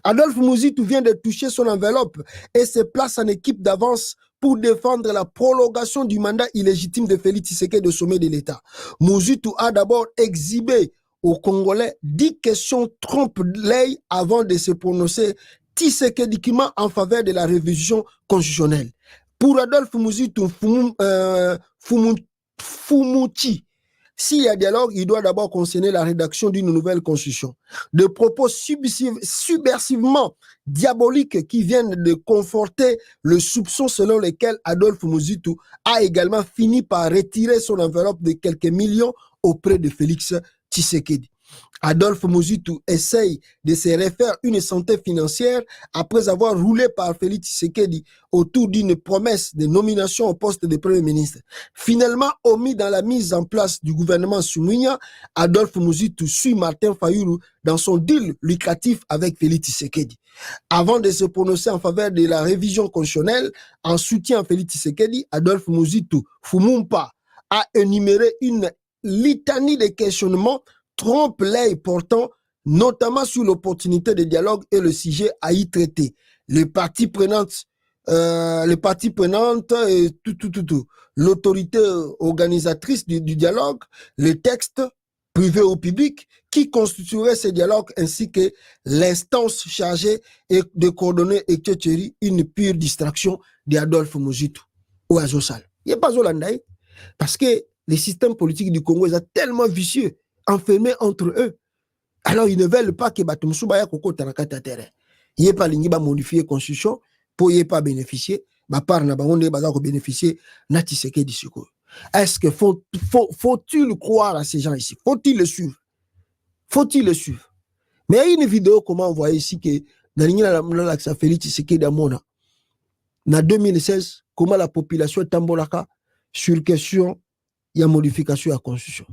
Speaker 3: Adolphe Muzitu vient de toucher son enveloppe et se place en équipe d'avance pour défendre la prolongation du mandat illégitime de Félix Tshisekedi au sommet de l'État. Muzitu a d'abord exhibé aux Congolais 10 questions trompe-l'œil avant de se prononcer Tshisekediquement en faveur de la révision constitutionnelle. Pour Adolphe Muzitu Fumuti, s'il y a dialogue, il doit d'abord concerner la rédaction d'une nouvelle constitution. Des propos subversivement diaboliques qui viennent de conforter le soupçon selon lequel Adolphe Muzitu a également fini par retirer son enveloppe de quelques millions auprès de Félix Tshisekedi. Adolphe Muzitu essaye de se refaire une santé financière après avoir roulé par Félix Tshisekedi autour d'une promesse de nomination au poste de Premier ministre. Finalement, omis dans la mise en place du gouvernement Soumounia, Adolphe Muzitu suit Martin Fayulu dans son deal lucratif avec Félix Tshisekedi. Avant de se prononcer en faveur de la révision constitutionnelle en soutien à Félix Tshisekedi, Adolphe Muzitu Fumumpa a énuméré une litanie de questionnements trompe l'œil portant notamment sur l'opportunité de dialogue et le sujet à y traiter. Les parties prenantes, l'autorité organisatrice du dialogue, les textes privés ou publics qui constitueraient ce dialogue ainsi que l'instance chargée de coordonner et Tchétchéri, une pure distraction d'Adolphe Muzitu ou Azosal. Il n'y a pas Zolandaï parce que les systèmes politiques du Congo sont tellement vicieux, enfermés entre eux. Alors ils ne veulent pas que Batumsou Baya Koko Tarakata terrain. Il n'y a pas l'ingi ba modifier la constitution pour y pas bénéficier. part na bango ndenge baza ko bénéficier na Tshisekedi sikoyo. Est-ce que faut-il croire à ces gens ici? Faut-il le suivre? Faut-il le suivre? Mais il y a une vidéo comment on voit ici que dans l'accès Félix Tshisekedi Amona en 2016 comment la population tambolaka sur question il y a modification de la constitution.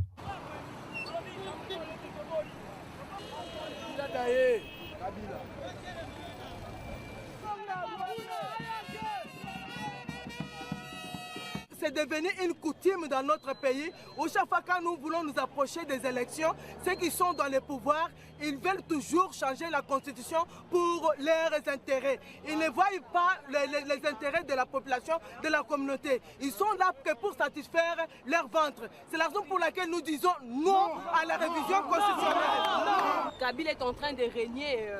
Speaker 7: C'est devenu une coutume dans notre pays où chaque fois quand nous voulons nous approcher des élections, ceux qui sont dans le pouvoir, ils veulent toujours changer la constitution pour leurs intérêts. Ils ne voient pas les intérêts de la population, de la communauté. Ils sont là que pour satisfaire leur ventre. C'est la raison pour laquelle nous disons non à la révision constitutionnelle.
Speaker 8: Kabila est en train de régner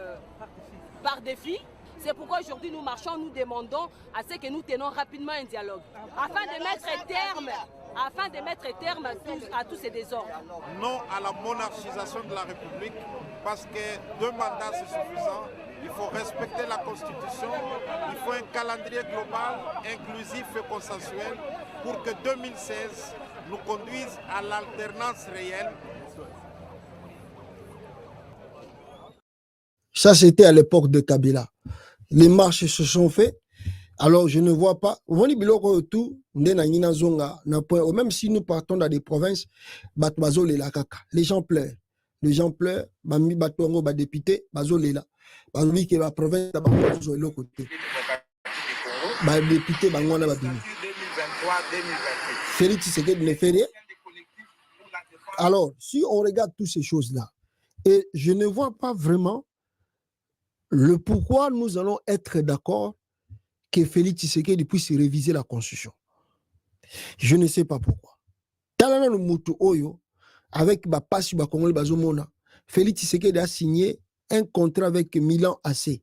Speaker 8: par défi. C'est pourquoi aujourd'hui nous marchons, nous demandons à ce que nous tenons rapidement un dialogue afin de mettre terme à tous ces désordres.
Speaker 9: Non à la monarchisation de la République parce que 2 mandats c'est suffisant. Il faut respecter la Constitution, il faut un calendrier global, inclusif et consensuel pour que 2016 nous conduise à l'alternance réelle.
Speaker 3: Ça, c'était à l'époque de Kabila. Les marches se sont faites. Alors, je ne vois pas. Même si nous partons dans des provinces, les gens pleurent. Les gens pleurent. Les députés, que la province, les députés, Félix Tshisekedi ne fait rien. Alors, si on regarde toutes ces choses-là, et je ne vois pas vraiment le pourquoi nous allons être d'accord que Félix Tshisekedi puisse réviser la Constitution. Je ne sais pas pourquoi. Talana no mutu oyo avec Bapasi Bakongole Bazomona, Félix Tshisekedi a signé un contrat avec Milan AC.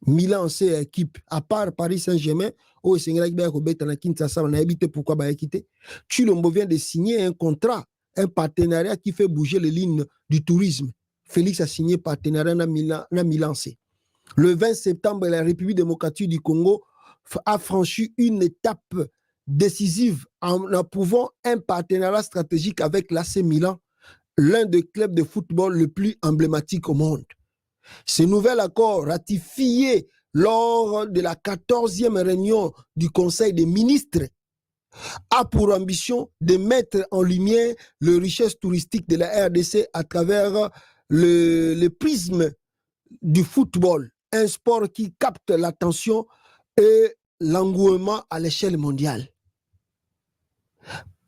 Speaker 3: Milan AC équipe à part Paris Saint-Germain où Sengela Kibaya ko beta na Kinshasa na habité pourquoi ba quitté. Chilombo vient de signer un contrat, un partenariat qui fait bouger les lignes du tourisme. Félix a signé partenariat na Milan C. Le 20 septembre, la République démocratique du Congo a franchi une étape décisive en approuvant un partenariat stratégique avec l'AC Milan, l'un des clubs de football le plus emblématique au monde. Ce nouvel accord ratifié lors de la 14e réunion du Conseil des ministres a pour ambition de mettre en lumière les richesses touristiques de la RDC à travers le prisme du football, un sport qui capte l'attention et l'engouement à l'échelle mondiale.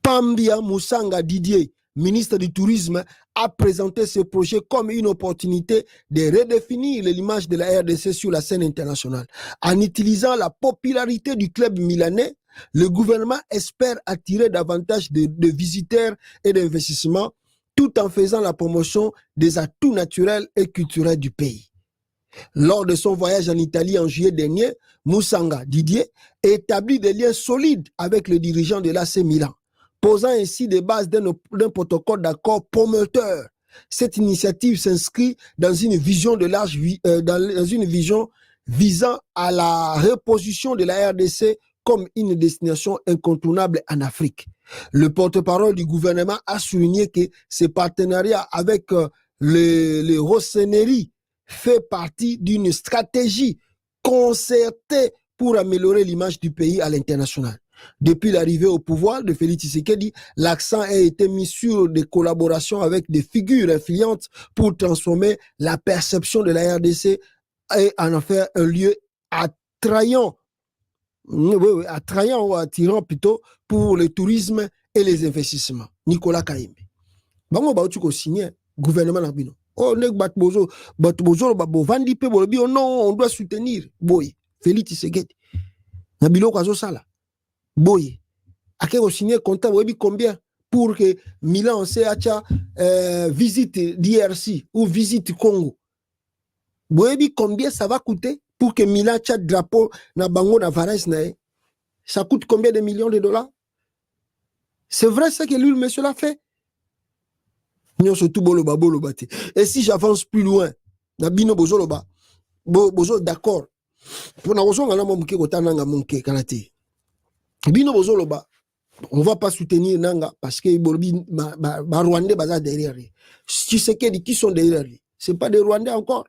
Speaker 3: Pambia Moussanga Didier, ministre du Tourisme, a présenté ce projet comme une opportunité de redéfinir l'image de la RDC sur la scène internationale. En utilisant la popularité du club milanais, le gouvernement espère attirer davantage de visiteurs et d'investissements tout en faisant la promotion des atouts naturels et culturels du pays. Lors de son voyage en Italie en juillet dernier, Moussanga Didier établit des liens solides avec le dirigeant de l'AC Milan, posant ainsi des bases d'un protocole d'accord promoteur. Cette initiative s'inscrit dans une vision dans une vision visant à la reposition de la RDC comme une destination incontournable en Afrique. Le porte-parole du gouvernement a souligné que ce partenariat avec les Rossoneri fait partie d'une stratégie concertée pour améliorer l'image du pays à l'international. Depuis l'arrivée au pouvoir de Félix Tshisekedi, l'accent a été mis sur des collaborations avec des figures influentes pour transformer la perception de la RDC et en faire un lieu attrayant ou attirant plutôt pour le tourisme et les investissements. Nicolas Kaimbe. Bango ba utuko signé gouvernement na bino. Oh, on doit soutenir Boy, Félix Tshisekedi. Nabilo Kazo Sala. Boy. Ake au signer comptable, combien pour que Milan CHA visite DRC ou visite Congo. Boy, combien ça va coûter pour que Milan tcha drapeau na bango na Vares na. Ça coûte combien de millions de dollars? C'est vrai ce que lui, le monsieur l'a fait. Et si j'avance plus loin, Nabino Bozoloba, d'accord, Pour na ozonga na momuke kotananga munke kanate. Bino bozoloba, on va pas soutenir Nanga parce que Rwandais baza derrière lui. Tu sais qui sont derrière lui. C'est pas des Rwandais encore.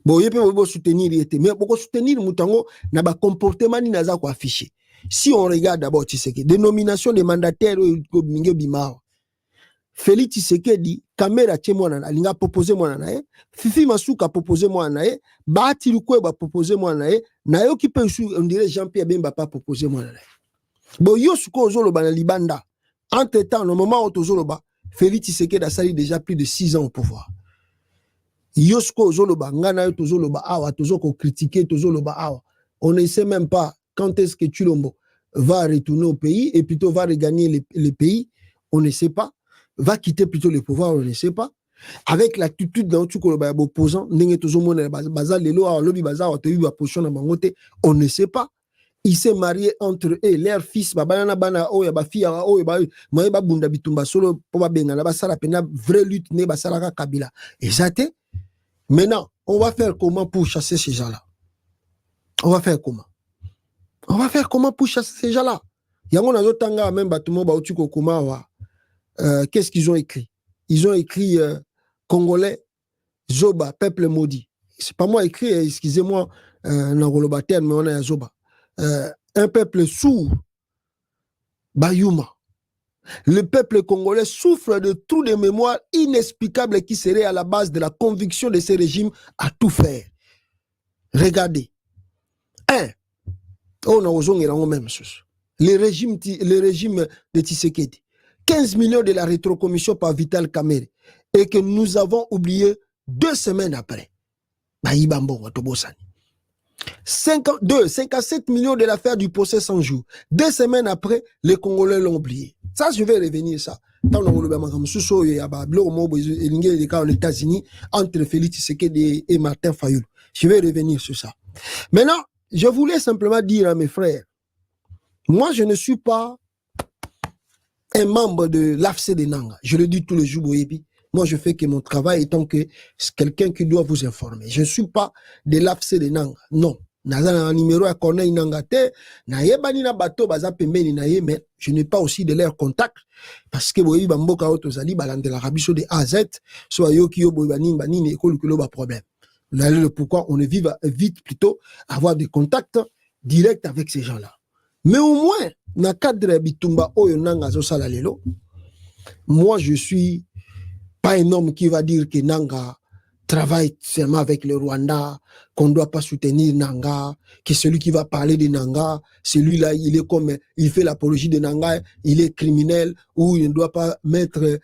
Speaker 3: Bon, il peut soutenir, mais pour soutenir Moutango, n'a pas comportement ni naza ko affiché. Si on regarde d'abord Tshisekedi, dénomination des mandataires Félix Tshisekedi, Kamera Tchemwana, Alinga proposé moi nae, Fifi Masuka proposé moi nae, Bahati Lukweba proposé moi nae, Nayo qui peut on dirait Jean-Pierre Bemba pas proposé moi nae. Bon, yo suko ozoloba na libanda. Entre-temps, au moment où ozoloba, Félix Tshisekedi a sali déjà plus de 6 ans au pouvoir. Yo suko ozoloba, ngana yo tozoloba awa, tozoko critiquer tozoloba awa. On ne sait même pas quand est-ce que Chilombo va retourner au pays et plutôt va regagner le pays. On ne sait pas. Va quitter plutôt le pouvoir, on ne sait pas. Avec l'attitude d'un opposant, on ne sait pas. Il s'est marié entre eux, leur fils, babana bana oya ba fia oya ba moye ba bunda bitumba solo po ba benga na ba sala pena vraie lutte ne ba sala Kabila. Exacté. Maintenant, on va faire comment pour chasser ces gens-là? On va faire comment? On va faire comment pour chasser ces gens-là? Yango na zotanga même batumo ba utuko kuma wa qu'est-ce qu'ils ont écrit? Ils ont écrit Congolais, Zoba, peuple maudit. C'est pas moi écrit, excusez-moi, mais on a Zoba. Un peuple sourd, Bayuma. Le peuple congolais souffre de trous de mémoire inexplicables qui seraient à la base de la conviction de ces régimes à tout faire. Regardez. On a même chose. Le régime de Tshisekedi. 15 millions de la rétrocommission par Vital Kamerhe et que nous avons oublié 2 semaines après. 57 millions de l'affaire du procès 100 jours. 2 semaines après, les Congolais l'ont oublié. Ça, je vais revenir ça. Aux États-Unis, entre Félix Tshisekedi et Martin Fayulu. Je vais revenir sur ça. Maintenant, je voulais simplement dire à mes frères, moi, je ne suis pas un membre de l'AFC de Nanga. Je le dis tous les jours, Boyebi. Moi, je fais que mon travail étant que quelqu'un qui doit vous informer. Je ne suis pas de l'AFC de Nanga. Non. Naza numéro à Corneille Nangate, Nayebani na bato baza pembeni naye, mais je n'ai pas aussi de leur contact parce que Boyebi Bamboka Otozali balande la rabicho de A à Z, soit yo ki yo Boyebani Banini école que l'on a problème. Le pourquoi on évite plutôt avoir des contacts directs avec ces gens-là. Mais au moins, na cadre bitumba oyo nanga zo sala lelo, moi je suis pas un homme qui va dire que Nanga travaille seulement avec le Rwanda, qu'on ne doit pas soutenir Nanga, que celui qui va parler de Nanga, celui-là, il est comme, il fait l'apologie de Nanga, il est criminel, ou il ne doit pas mettre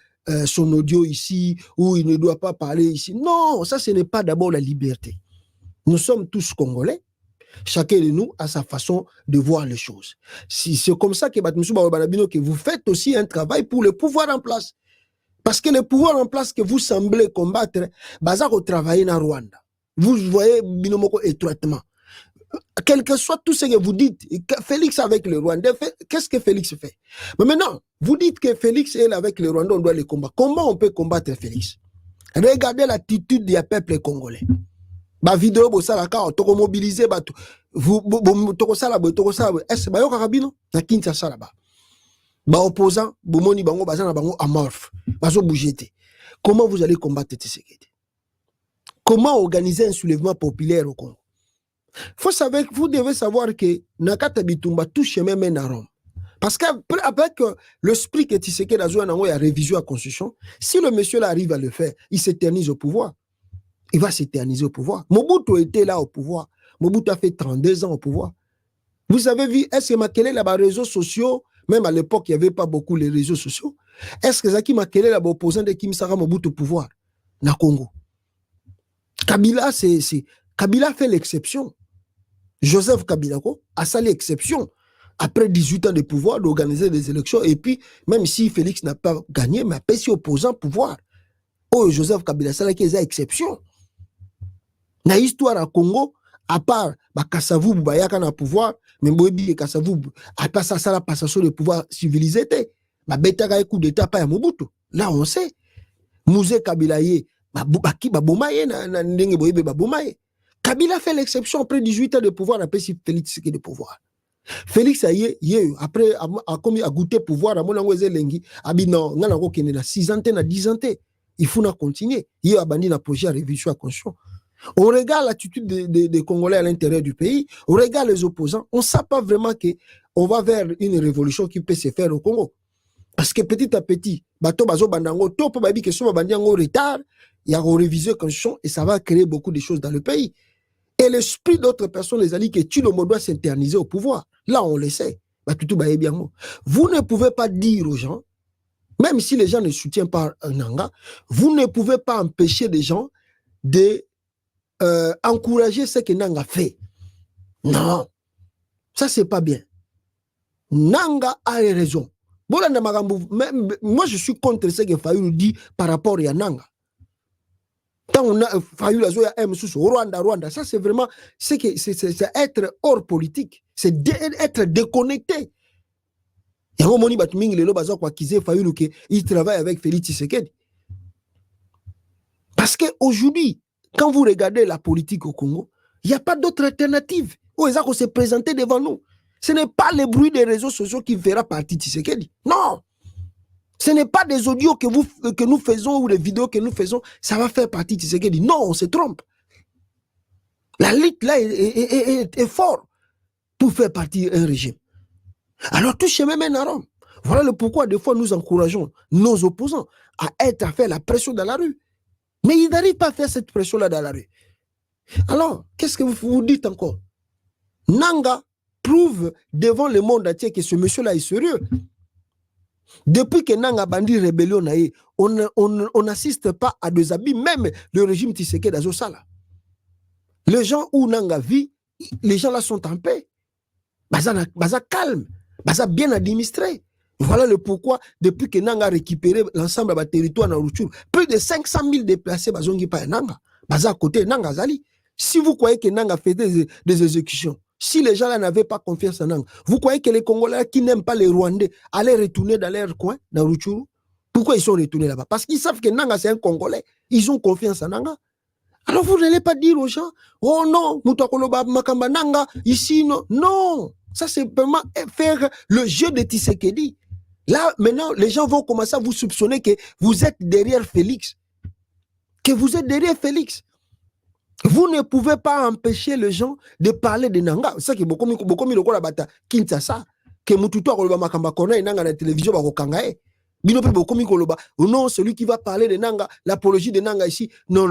Speaker 3: son audio ici, ou il ne doit pas parler ici. Non, ça ce n'est pas d'abord la liberté. Nous sommes tous Congolais. Chacun de nous a sa façon de voir les choses. Si c'est comme ça que vous faites aussi un travail pour le pouvoir en place. Parce que le pouvoir en place que vous semblez combattre, vous travaillez dans Rwanda. Vous voyez binomoko étroitement. Quel que soit tout ce que vous dites, Félix avec le Rwanda, qu'est-ce que Félix fait? Mais maintenant, vous dites que Félix est avec le Rwanda, on doit les combattre. Comment on peut combattre Félix? Regardez l'attitude du peuple congolais. Ba vidéo bosalaka toko mobiliser bato vous toko sala est-ce ba yo karabino na Kinshasa là-bas ba opposant bomoni bango bazana bango amorphe bazo bougete. Comment vous allez combattre Tshisekedi? Comment organiser un soulèvement populaire au Congo? Vous devez savoir que nakata bitumba tout chemin mène à Rome. Parce qu'avec l'esprit que Tshisekedi a joué dans la révision à la constitution, si le monsieur là arrive à le faire, il s'éternise au pouvoir. Il va s'éterniser au pouvoir. Mobutu était là au pouvoir. Mobutu a fait 32 ans au pouvoir. Vous avez vu, est-ce que Makele là bas réseaux sociaux, même à l'époque, il n'y avait pas beaucoup les réseaux sociaux. Est-ce que Zaki Makele là bas opposant de Kim Sara Mobutu au pouvoir na Congo? Kabila, Kabila fait l'exception. Joseph Kabila a sali l'exception. Après 18 ans de pouvoir, d'organiser des élections. Et puis, même si Félix n'a pas gagné, mais après si opposant au pouvoir. Oh, Joseph Kabila, c'est là qu'il y a exception. Na histoire à Congo, à part Kassavubu bayaka na pouvoir, mais Boyebi Kassavubu, à part ça la passation de pouvoir civilisé, betaka coup d'état pas à Mobutu. Là on sait. Mouzé Kabila ye, baki babomaye na ndenge Boyebi babomaye. Kabila fait l'exception après 18 ans de pouvoir, après si Félix Tshisekedi de pouvoir. Félix après a goûté pouvoir, à mon angoué lengi, non, n'a pas 6 ans, 10 ans, il faut continuer. Il a bandit un projet à révision à conscience. On regarde l'attitude des Congolais à l'intérieur du pays, on regarde les opposants, on ne sait pas vraiment qu'on va vers une révolution qui peut se faire au Congo. Parce que petit à petit, bato bazo bandango, topo babi que soit bandi en retard, il y a révisé conscience et ça va créer beaucoup de choses dans le pays. Et l'esprit d'autres personnes, les alliés, que Tshilombo doit s'interniser au pouvoir. Là, on le sait. Vous ne pouvez pas dire aux gens, même si les gens ne soutiennent pas Nanga, vous ne pouvez pas empêcher les gens de encourager ce que Nanga fait. Non, ça c'est pas bien. Nanga a raison. Moi je suis contre ce que Fayulu dit par rapport à Nanga. Quand on a Fayulu Rwanda, ça c'est vraiment c'est être hors politique, c'est être déconnecté. Il travaille avec Félix Tshisekedi. Parce qu'aujourd'hui, quand vous regardez la politique au Congo, il n'y a pas d'autre alternative. Où se présenter devant nous. Ce n'est pas le bruit des réseaux sociaux qui fera partie de Tshisekedi. Non. Ce n'est pas des audios que nous faisons ou des vidéos que nous faisons, ça va faire partie de Tshisekedi. Non, on se trompe. La lutte là est forte pour faire partie d'un régime. Alors tout chemin mène à Rome. Voilà le pourquoi des fois nous encourageons nos opposants à faire la pression dans la rue. Mais ils n'arrivent pas à faire cette pression-là dans la rue. Alors, qu'est-ce que vous dites encore? Nanga prouve devant le monde entier que ce monsieur-là est sérieux. Depuis que Nanga Bandi rébellion, on n'assiste pas à des habits, même le régime Tshisekedi d'Azosala. Les gens où Nanga vit, les gens là sont en paix. Baza calme, baza bien administré. Voilà le pourquoi, depuis que Nanga a récupéré l'ensemble de territoire dans Rutshuru, plus de 500 000 déplacés bazongi pa Nanga. Baza à côté Nanga Zali. Si vous croyez que Nanga fait des exécutions, si les gens là n'avaient pas confiance en Nanga, vous croyez que les Congolais qui n'aiment pas les Rwandais allaient retourner dans leur coin, dans Rutshuru? Pourquoi ils sont retournés là-bas? Parce qu'ils savent que Nanga c'est un Congolais. Ils ont confiance en Nanga. Alors vous n'allez pas dire aux gens, oh non, Mutakoloba Makamba Nanga, ici non. Non, ça c'est vraiment faire le jeu de Tshisekedi. Là, maintenant, les gens vont commencer à vous soupçonner que vous êtes derrière Félix. Que vous êtes derrière Félix. Vous ne pouvez pas empêcher les gens de parler de Nanga. C'est ça qui beaucoup de la bata Kinshasa. Que Mututu a koloba makamba kona Nanga na télévision ba kokangae. Bino pe beaucoup koloba. Non, celui qui va parler de Nanga, l'apologie de Nanga ici. Non.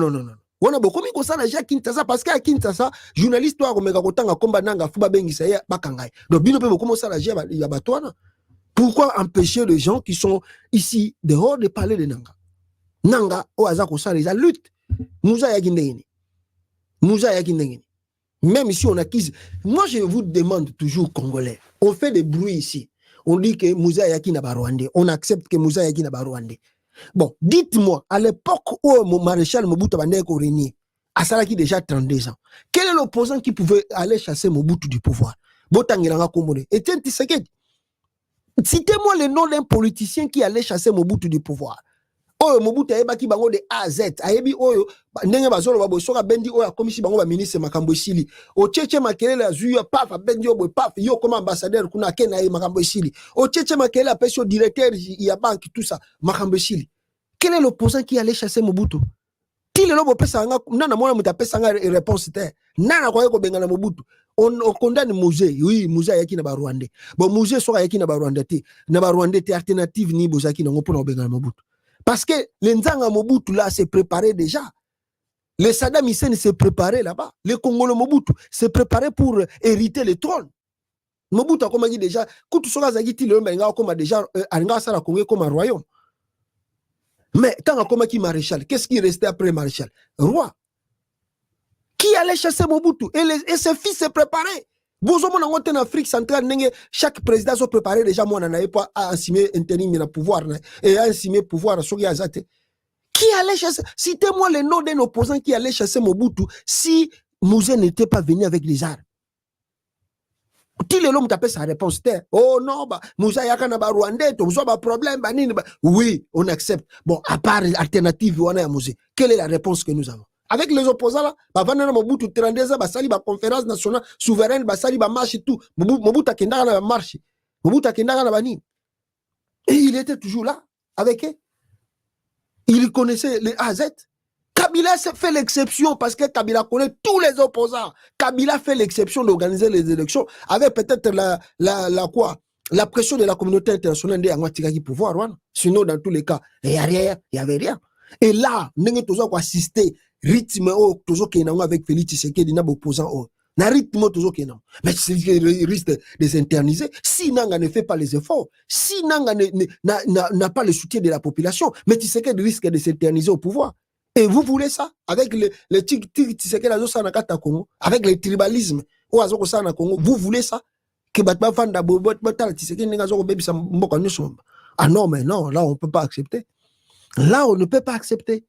Speaker 3: On a beaucoup mis ça à Kinshasa parce qu'à Kinshasa, journaliste toi comme kotanga komba Nanga fuba bengisa ya bakangae. Donc bino pe beaucoup ça ya batwana. Pourquoi empêcher les gens qui sont ici dehors de parler de Nanga? Nanga, au hasard, la lutte. Mouza Yagindengeni. Même si on acquise. Moi, je vous demande toujours, Congolais, on fait des bruits ici. On dit que Mouza Yaki n'a pas Rwandais. On accepte que Mouza Yaki n'a pas Rwandais. Bon, dites-moi, à l'époque où mon maréchal Mobutu Bandeko régnait, à Salaki déjà 32 ans, quel est l'opposant qui pouvait aller chasser Mobutu du pouvoir? Botangiranga Komone. Etienne Tshisekedi. Citez-moi le nom d'un politicien qui allait chasser Mobutu du pouvoir. Oyo Mobutu ayebaki bango de A à Z. Ayebi oyo ndenge bazolo babo soka bendi oyo akomisi bango ba ministre makambo esili. O cheche makelele azuya paf bendi obo paf yo comme ambassadeur kuna kena ye makambo esili. O cheche makelele apesio directeur ya banque tout ça makambo esili. Quel est l'opposant qui allait chasser Mobutu? Qui le lobo pesa nga nana mona mutapesa nga réponse te. Nana kwa yeko bengana Mobutu. On condamne Mouzé, oui, Mouzé yaki na ba Rwandais. Bon, Mouzé soka yaki na ba Rwandais te. Na ba Rwandais te alternative ni bozaki na ngopona obengana Mobutu. Parce que le Nzanga Mobutu là s'est préparé déjà. Le Saddam Hussein s'est préparé là-bas. Le Congolais Mobutu s'est préparé pour hériter le trône. Mobutu a comme dit déjà, kutu soka zagiti le mbenga comme déjà anga sala Congo comme un royaume. Mais tant a comme qui maréchal, qu'est-ce qui restait après maréchal? Roi. Qui allait chasser Mobutu? Et ses fils se préparaient. En Afrique centrale, chaque président se préparait déjà, moi, n'avait pas à assumer intérim le pouvoir, et à assumer le pouvoir. Qui allait chasser? Citez-moi le nom d'un opposant qui allait chasser Mobutu si Mouzé n'était pas venu avec les armes. Qui l'homme tapait sa réponse? Oh non, Mouzé Yakana Rwandais, tu as un problème. Oui, on accepte. Bon, à part l'alternative, on a Mouzé. Quelle est la réponse que nous avons? Avec les opposants là, bavana na Mobutu 32 ans, basali ba conférence nationale souveraine, basali ba marche et tout. Mobutu akendaka na marche. Mobutu akendaka na bani. Et il était toujours là avec eux. Il connaissait les AZ. Kabila s'est fait l'exception parce que Kabila connaît tous les opposants. Kabila fait l'exception d'organiser les élections avec peut-être la pression de la communauté internationale de Anguatikaki pouvoir. Sinon, dans tous les cas, il n'y avait rien. Et là, nous avons assisté rythme avec Félix Tshisekedi, opposant. Na rythme mais il risque de s'interniser si Nanga ne fait pas les efforts, si Nanga n'a pas le soutien de la population, mais Tshisekedi risque de s'interniser au pouvoir. Et vous voulez ça avec le Tshisekedi Congo, avec le tribalisme au Congo, vous voulez ça que ah non, mais non, là on peut pas accepter. Là on ne peut pas accepter.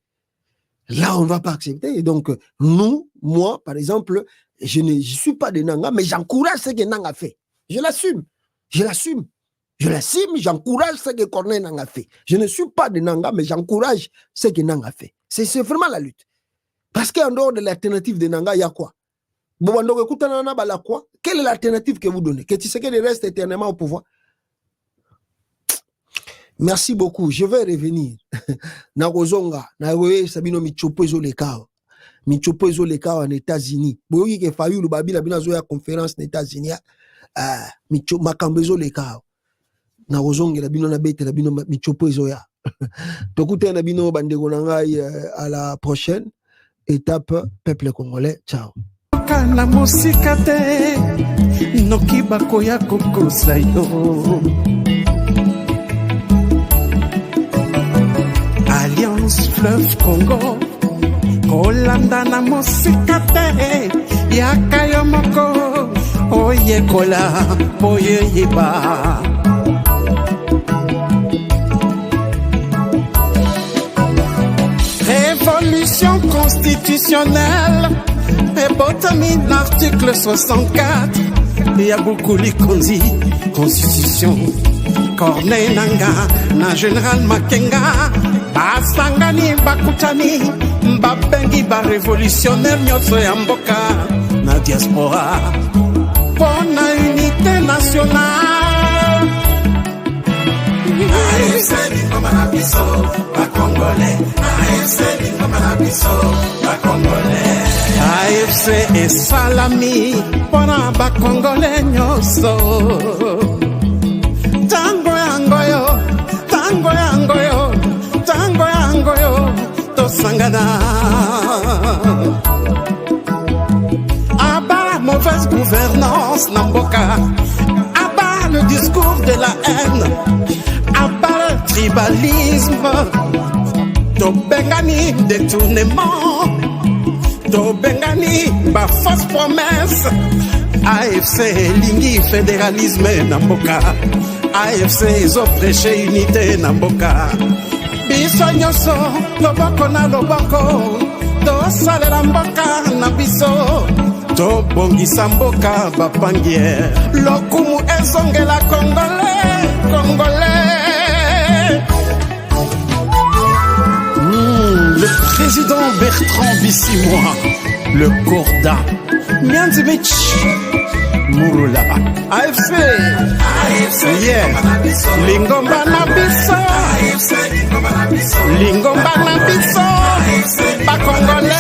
Speaker 3: Là, on ne va pas accepter. Et donc, nous, moi, par exemple, je ne suis pas de Nanga, mais j'encourage ce que Nanga fait. Je l'assume. J'encourage ce que Corneille Nanga fait. Je ne suis pas de Nanga, mais j'encourage ce que Nanga fait. C'est vraiment la lutte. Parce qu'en dehors de l'alternative de Nanga, il y a quoi? Quelle est l'alternative que vous donnez? Que Tshisekedi reste éternellement au pouvoir? Merci beaucoup. Je vais revenir. Narozonga, Naroé Sabino Michopozo Lekao. Michopozo Lekao en États-Unis. Boyogi ke Fayulu Babila Binazo ya conférence en États-Unis. Micho Makambezo Lekao. Narozonga la bino na bete la bino Michopozo ya. Tokute na bino bandego nangai à la prochaine étape peuple congolais. Ciao.
Speaker 10: Kana musikate nokiba koya kokosayo. Alliance Fleuve Congo Kolanda na mosikate Yakayo moko Oye kola Oye yeba Révolution constitutionnelle Et botami l'article 64 Yaboukuli Konzi Constitution Corneille Nanga Na Général Makenga Basangani bakutani Mbabengi ba révolutionnaire Nyoso ya mboka Na diaspora Pona unité nationale AFC Lingoma na biso Ba Congolais AFC Lingoma na biso Ba Congolais AFC et salami Pona ba Congolais Nyoso Tango yangoyo Tango yangoyo Tango yangoyo tosangana Aba la mauvaise gouvernance Namboka Aba le discours de la haine Aba le tribalisme Tobengani détournement Tobengani ba fausse promesse AFC lingi fédéralisme Namboka AFC ils ont prêché unité Namboka Biso nyoso, loboko na loboko To salela mboka na biso To bongisa mboka bapangier Lokumu ezongela Congolais Congolais Le président Bertrand Bissimois Le Corda Mianzimich Murula AFC yeah Lingomba na biso Lingomba na biso Ba Congolais